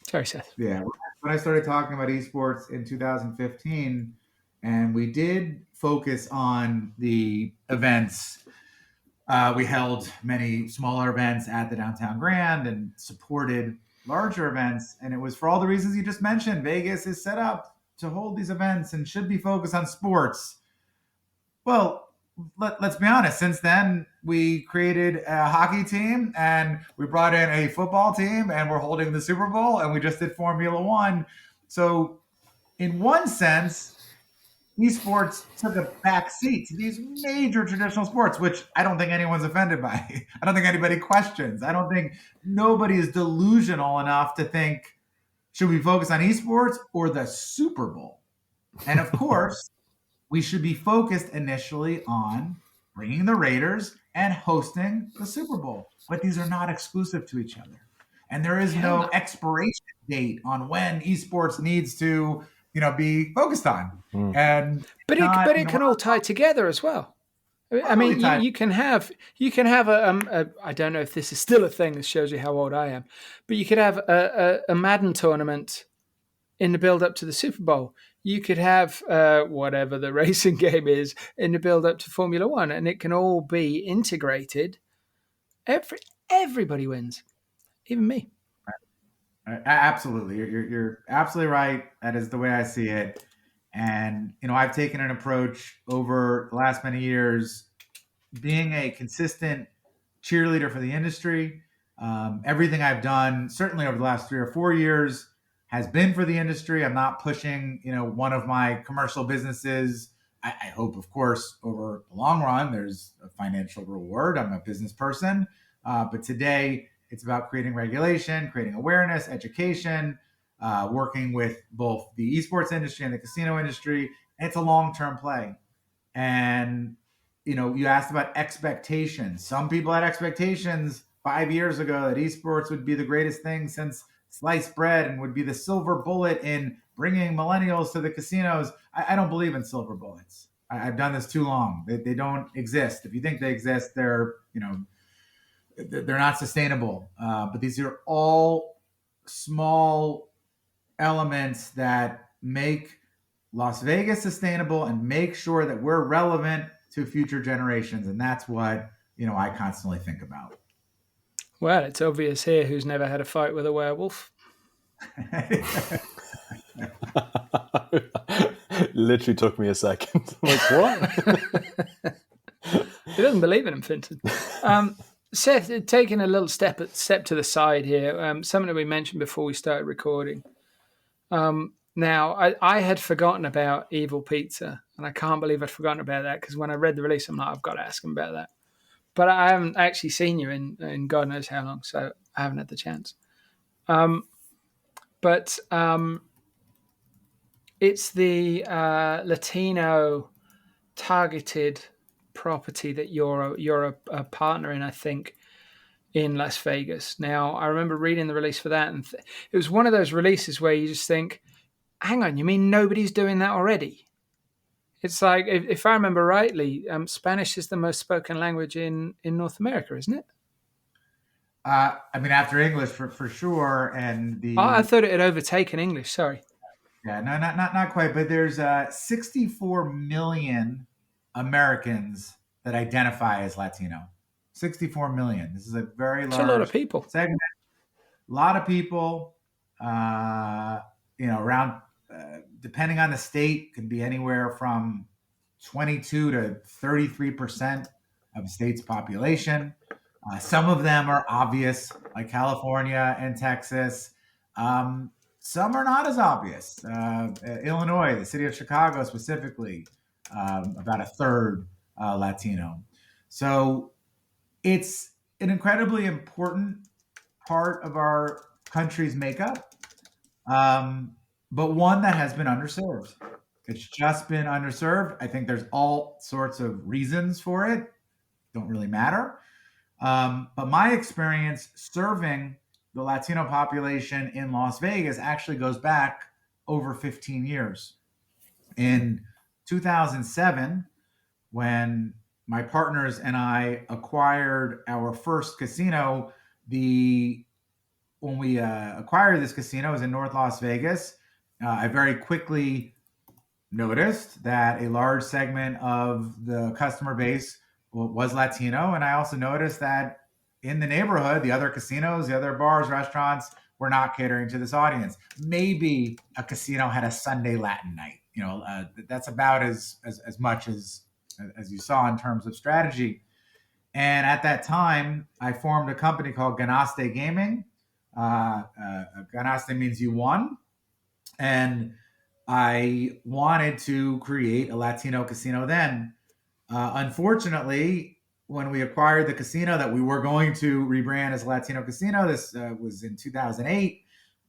Sorry, Seth. Yeah. When I started talking about esports in 2015, and we did focus on the events, we held many smaller events at the Downtown Grand and supported larger events. And it was for all the reasons you just mentioned. Vegas is set up to hold these events and should be focused on sports. Well, let's be honest. Since then, we created a hockey team and we brought in a football team and we're holding the Super Bowl and we just did Formula One. So in one sense, esports took a back seat to these major traditional sports, which I don't think anyone's offended by. I don't think anybody questions. I don't think nobody is delusional enough to think, should we focus on esports or the Super Bowl? And of course, we should be focused initially on bringing the Raiders and hosting the Super Bowl. But these are not exclusive to each other. And there is no expiration date on when esports needs to, be focused on. But it can all tie together as well. I mean, you can have a I don't know if this is still a thing. This shows you how old I am. But you could have a Madden tournament in the build up to the Super Bowl. You could have whatever the racing game is in the build up to Formula One, and it can all be integrated. Everybody wins, even me. Absolutely, you're absolutely right. That is the way I see it. And I've taken an approach over the last many years, being a consistent cheerleader for the industry. Everything I've done, certainly over the last 3 or 4 years, has been for the industry. I'm not pushing, one of my commercial businesses. I hope, of course, over the long run, there's a financial reward. I'm a business person. But today, it's about creating regulation, creating awareness, education, working with both the esports industry and the casino industry. And it's a long-term play. And, you asked about expectations. Some people had expectations 5 years ago that esports would be the greatest thing since sliced bread and would be the silver bullet in bringing millennials to the casinos. I don't believe in silver bullets. I've done this too long. They don't exist. If you think they exist, they're not sustainable. But these are all small elements that make Las Vegas sustainable and make sure that we're relevant to future generations. And that's what, I constantly think about. Well, it's obvious here who's never had a fight with a werewolf. Literally took me a second. I'm like, what? He doesn't believe in him, Fintan. Seth, taking a little step to the side here, something that we mentioned before we started recording. Now, I had forgotten about Evil Pizza, and I can't believe I'd forgotten about that, because when I read the release, I'm like, I've got to ask him about that. But I haven't actually seen you in God knows how long, so I haven't had the chance. But it's the Latino targeted property that you're a partner in, I think, in Las Vegas. Now, I remember reading the release for that, and it was one of those releases where you just think, hang on, you mean nobody's doing that already? It's like, if I remember rightly, Spanish is the most spoken language in North America, isn't it? After English for sure, and I thought it had overtaken English. Sorry. Yeah, no, not quite. But there's 64 million Americans that identify as Latino. 64 million. This is a very large. It's a lot of people. Segment. A lot of people. Around. Depending on the state, can be anywhere from 22 to 33% of the state's population. Some of them are obvious, like California and Texas. some are not as obvious. Illinois, the city of Chicago specifically, about a third Latino. So it's an incredibly important part of our country's makeup, but one that has been underserved. It's just been underserved. I think there's all sorts of reasons for it. Don't really matter. But my experience serving the Latino population in Las Vegas actually goes back over 15 years. In 2007, when my partners and I acquired our first casino, when we acquired this casino, it was in North Las Vegas. I very quickly noticed that a large segment of the customer base was Latino. And I also noticed that in the neighborhood, the other casinos, the other bars, restaurants were not catering to this audience. Maybe a casino had a Sunday Latin night. That's about as much as you saw in terms of strategy. And at that time, I formed a company called Ganaste Gaming. Ganaste means you won. And I wanted to create a Latino casino then. Unfortunately, when we acquired the casino that we were going to rebrand as Latino Casino, this was in 2008,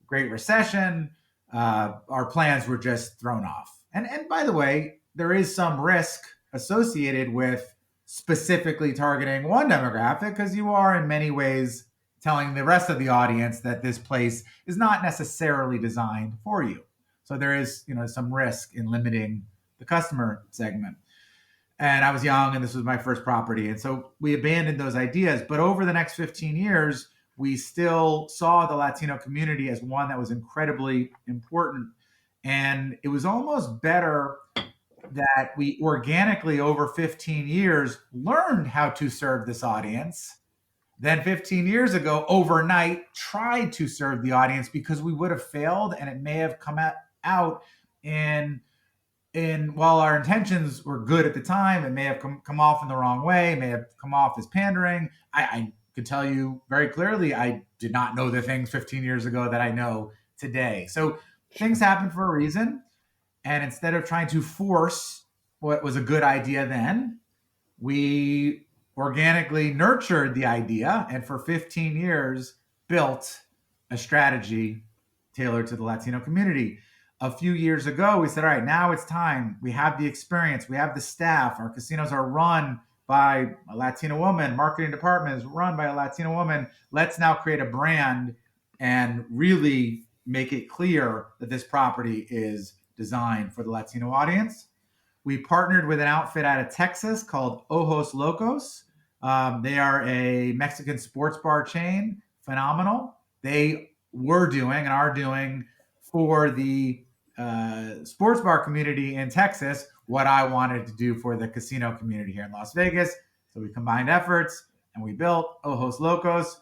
Great Recession, our plans were just thrown off. And by the way, there is some risk associated with specifically targeting one demographic, because you are in many ways telling the rest of the audience that this place is not necessarily designed for you. So there is, some risk in limiting the customer segment. And I was young and this was my first property. And so we abandoned those ideas. But over the next 15 years, we still saw the Latino community as one that was incredibly important. And it was almost better that we organically, over 15 years, learned how to serve this audience than 15 years ago, overnight, tried to serve the audience, because we would have failed and it may have come out in while our intentions were good at the time, it may have come off in the wrong way, may have come off as pandering. I could tell you very clearly, I did not know the things 15 years ago that I know today. So things happen for a reason. And instead of trying to force what was a good idea then, we organically nurtured the idea and for 15 years built a strategy tailored to the Latino community. A few years ago, we said, all right, now it's time. We have the experience. We have the staff. Our casinos are run by a Latino woman. Marketing department is run by a Latino woman. Let's now create a brand and really make it clear that this property is designed for the Latino audience. We partnered with an outfit out of Texas called Ojos Locos. They are a Mexican sports bar chain. Phenomenal. They were doing and are doing for the sports bar community in Texas what I wanted to do for the casino community here in Las Vegas. So we combined efforts and we built Ojos Locos,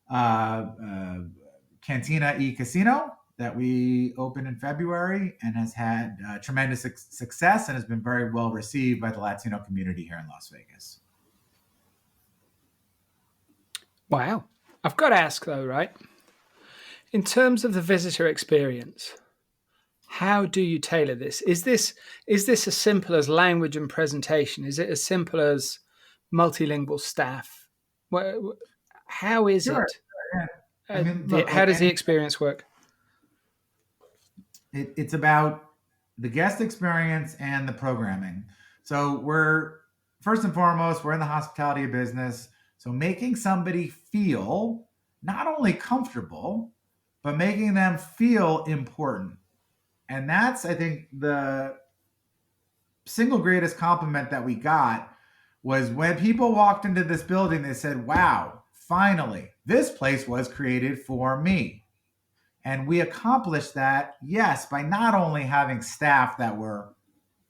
Cantina y Casino, that we opened in February and has had tremendous success and has been very well received by the Latino community here in Las Vegas. Wow. I've got to ask though, right? In terms of the visitor experience, how do you tailor this? Is this as simple as language and presentation? Is it as simple as multilingual staff? How is Sure. it? Yeah. I mean, how does the experience work? It's about the guest experience and the programming. So first and foremost, we're in the hospitality business. So making somebody feel not only comfortable, but making them feel important. And that's, I think, the single greatest compliment that we got was when people walked into this building, they said, wow, finally, this place was created for me. And we accomplished that, yes, by not only having staff that were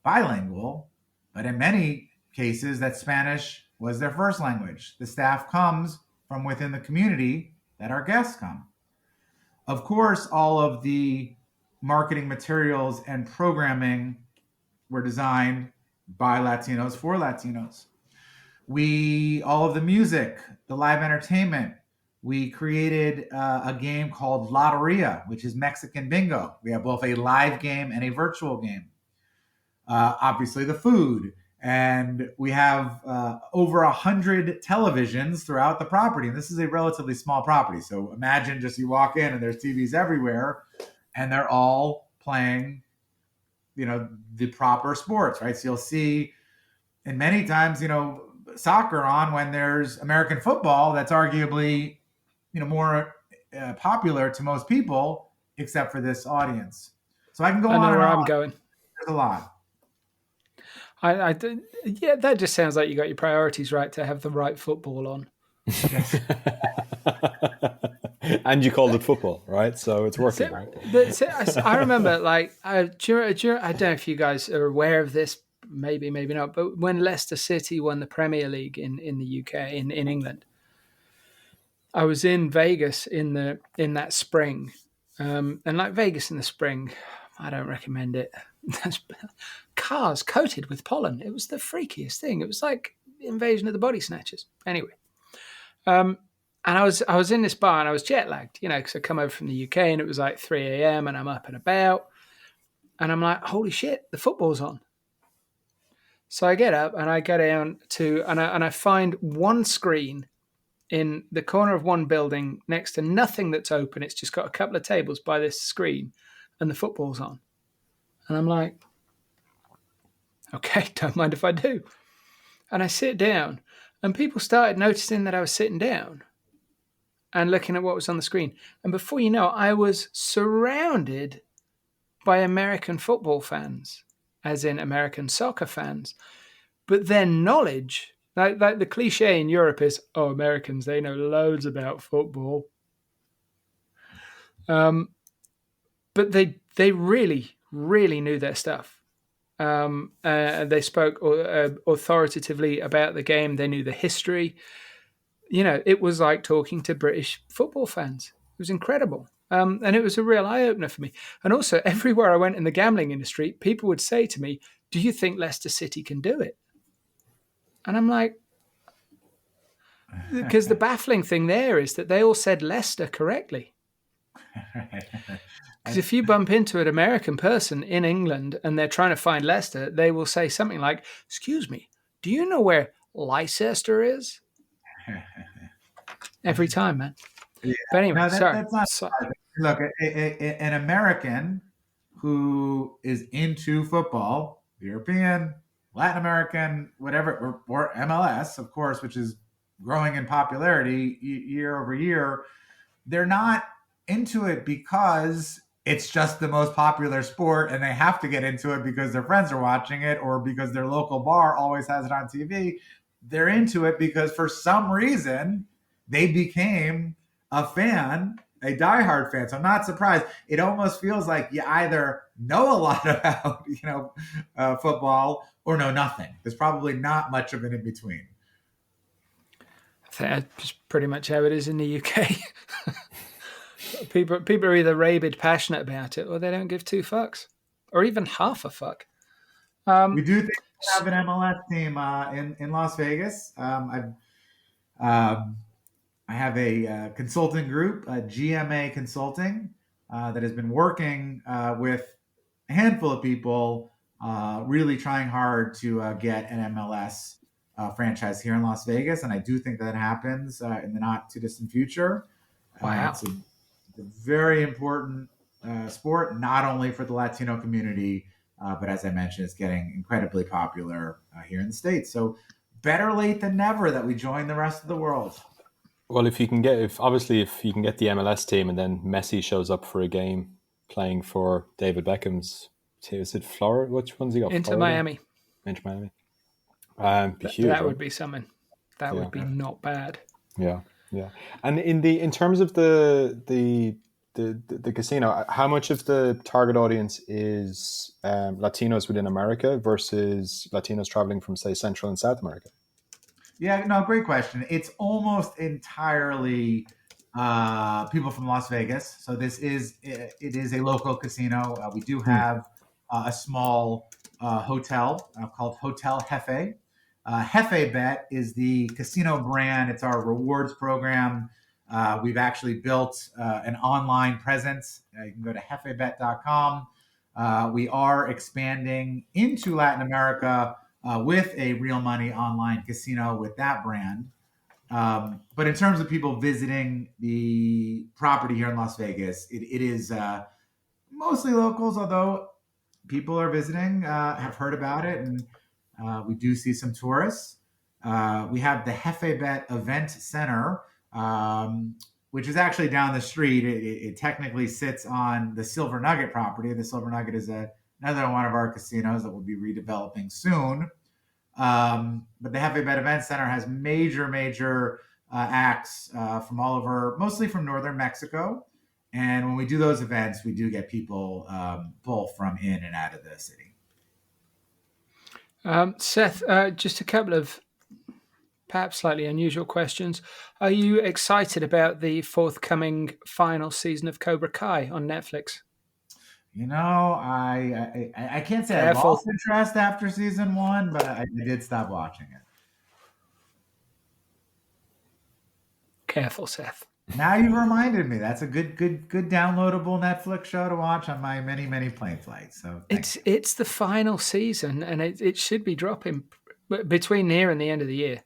bilingual, but in many cases that Spanish was their first language. The staff comes from within the community that our guests come. Of course, all of the marketing materials and programming were designed by Latinos for Latinos. All of the music, the live entertainment we created a game called Loteria, which is Mexican bingo. We have both a live game and a virtual game. Obviously, the food. And we have over 100 televisions throughout the property. And this is a relatively small property. So imagine just you walk in and there's TVs everywhere and they're all playing, the proper sports, right? So you'll see, and many times, soccer on when there's American football that's arguably, more popular to most people, except for this audience. So I can go I on know and where on. I'm going. There's a lot. Yeah, that just sounds like you got your priorities right to have the right football on. And you called it football, right? So it's working, right? I remember, like, I don't know if you guys are aware of this, maybe not, but when Leicester City won the Premier League in the UK, in England, I was in Vegas in that spring, and like Vegas in the spring, I don't recommend it. Cars coated with pollen. It was the freakiest thing. It was like Invasion of the Body Snatchers. Anyway, and I was in this bar and I was jet lagged, because I come over from the UK and it was like 3 a.m. and I'm up and about, and I'm like, holy shit, the football's on. So I get up and I go down to and I find one screen in the corner of one building next to nothing that's open. It's just got a couple of tables by this screen, and the football's on. And I'm like, okay, don't mind if I do. And I sit down, and people started noticing that I was sitting down and looking at what was on the screen. And before you know, I was surrounded by American football fans, as in American soccer fans. But their knowledge, like the cliche in Europe is, oh, Americans, they know loads about football. But they really, really knew their stuff. They spoke authoritatively about the game. They knew the history. It was like talking to British football fans. It was incredible. And it was a real eye-opener for me. And also, everywhere I went in the gambling industry, people would say to me, do you think Leicester City can do it? And I'm like, because the baffling thing there is that they all said Leicester correctly. Because if you bump into an American person in England and they're trying to find Leicester, they will say something like, excuse me, do you know where Leicester is? Every time, man. Yeah. But anyway, No, sorry. that's not. Look, an American who is into football, European, Latin American, whatever, or MLS, of course, which is growing in popularity year over year, they're not into it because it's just the most popular sport and they have to get into it because their friends are watching it or because their local bar always has it on TV. They're into it because for some reason they became a fan, a diehard fan. So I'm not surprised. It almost feels like you either know a lot about, football or know nothing. There's probably not much of an in between. I think that's pretty much how it is in the UK. People are either rabid passionate about it or they don't give two fucks, or even half a fuck. We do think we have an MLS team in Las Vegas. I have a consulting group, GMA Consulting, that has been working with a handful of people, really trying hard to get an MLS franchise here in Las Vegas. And I do think that happens in the not too distant future. Wow. It's a very important sport, not only for the Latino community, but as I mentioned, it's getting incredibly popular here in the States. So better late than never that we join the rest of the world. Well, if you can get the MLS team and then Messi shows up for a game playing for David Beckham's, is it Florida? Which one's he got? Into Florida? Miami. Into Miami. Be huge, that would be something. That would be not bad. Yeah. And in terms of the casino, how much of the target audience is Latinos within America versus Latinos traveling from, say, Central and South America? Yeah, no, great question. It's almost entirely people from Las Vegas. So it is a local casino. We do have a small hotel called Hotel Jefe. Jefe Bet is the casino brand. It's our rewards program. We've actually built an online presence. You can go to jefebet.com. We are expanding into Latin America with a real money online casino with that brand. But in terms of people visiting the property here in Las Vegas, it is mostly locals, although people are visiting, have heard about it, and we do see some tourists. We have the Jefebet Event Center, which is actually down the street. It technically sits on the Silver Nugget property. The Silver Nugget is another one of our casinos that we'll be redeveloping soon. But the Jefebet Event Center has major acts from all over, mostly from northern Mexico. And when we do those events, we do get people both from in and out of the city. Seth, just a couple of perhaps slightly unusual questions. Are you excited about the forthcoming final season of Cobra Kai on Netflix? You know, I can't say Careful. I lost interest after season 1, but I did stop watching it. Careful, Seth. Now you've reminded me. That's a good downloadable Netflix show to watch on my many plane flights. So it's the final season, and it should be dropping between here and the end of the year.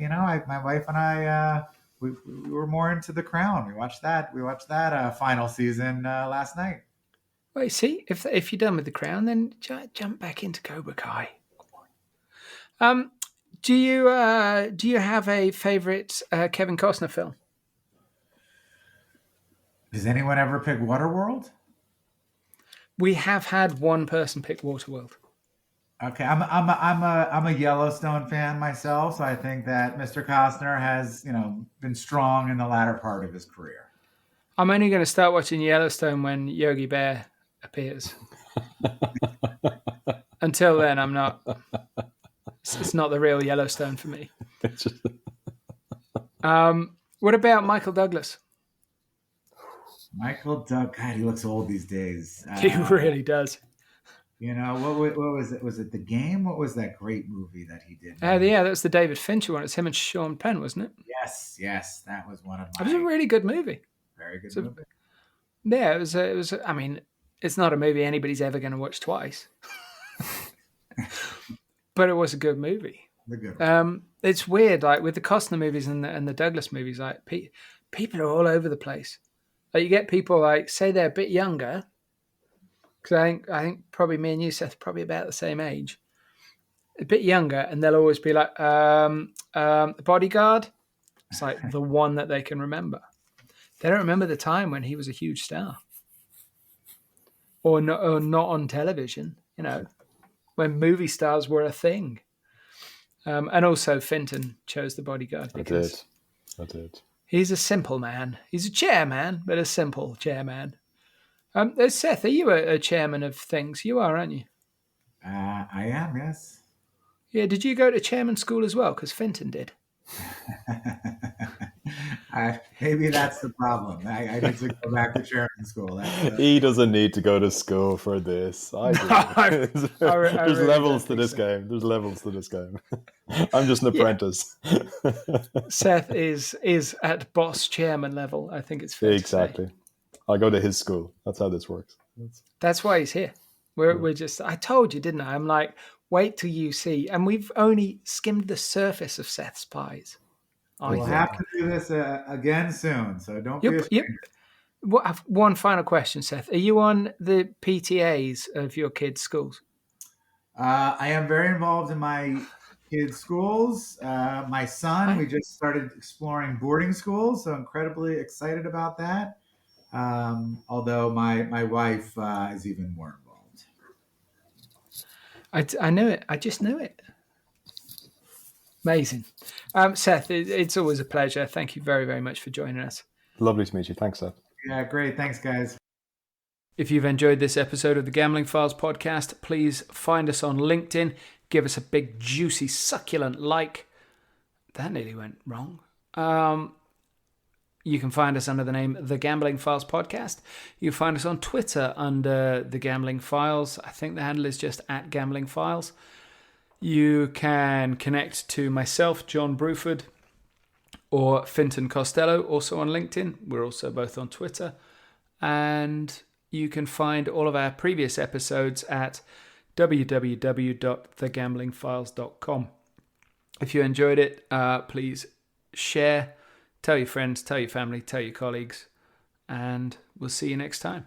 My wife and I we were more into The Crown. We watched that final season last night. Wait, see, if you're done with The Crown, then jump back into Cobra Kai. Do you have a favorite Kevin Costner film? Does anyone ever pick Waterworld? We have had one person pick Waterworld. Okay, I'm a Yellowstone fan myself, so I think that Mr. Costner has been strong in the latter part of his career. I'm only going to start watching Yellowstone when Yogi Bear appears. Until then, I'm not. It's not the real Yellowstone for me. What about Michael Douglas? God, he looks old these days. He really does. What was it? Was it The Game? What was that great movie that he did? Yeah, that was the David Fincher one. It's him and Sean Penn, wasn't it? Yes, that was one of my. It was a really good movie. Very good movie. Yeah, it was. I mean, it's not a movie anybody's ever going to watch twice, but it was a good movie. It's weird, like with the Costner movies and the Douglas movies, like people are all over the place. Like you get people like say they're a bit younger. Because I think probably me and you, Seth, are probably about the same age. A bit younger, and they'll always be like, The Bodyguard. It's like the one that they can remember. They don't remember the time when he was a huge star. Or not on television, when movie stars were a thing. And also Fintan chose The Bodyguard. I did. He's a simple man. He's a chairman, but a simple chairman. Seth, are you a chairman of things? You are, aren't you? I am, yes. Yeah, did you go to chairman school as well? Because Fintan did. Maybe that's the problem. I need to go back to chairman school. He doesn't need to go to school for this. I do. There's levels to this game. There's levels to this game. I'm just an apprentice. Seth is at boss chairman level. I think it's fair exactly. to say. I go to his school. That's how this works. That's why he's here. We're just. I told you, didn't I? I'm like, wait till you see. And we've only skimmed the surface of Seth's pies. We'll have to do this again soon. So don't be ashamed. One final question, Seth. Are you on the PTAs of your kids' schools? I am very involved in my kids' schools. My son, we just started exploring boarding schools, so incredibly excited about that. Although my wife is even more involved. I knew it. I just knew it. Amazing. Seth, it's always a pleasure. Thank you very, very much for joining us. Lovely to meet you. Thanks, Seth. Yeah, great. Thanks, guys. If you've enjoyed this episode of the Gambling Files podcast, please find us on LinkedIn. Give us a big, juicy, succulent like. That nearly went wrong. You can find us under the name The Gambling Files Podcast. You can find us on Twitter under The Gambling Files. I think the handle is just @GamblingFiles. You can connect to myself, John Bruford, or Fintan Costello, also on LinkedIn. We're also both on Twitter. And you can find all of our previous episodes at www.thegamblingfiles.com. If you enjoyed it, please share, tell your friends, tell your family, tell your colleagues, and we'll see you next time.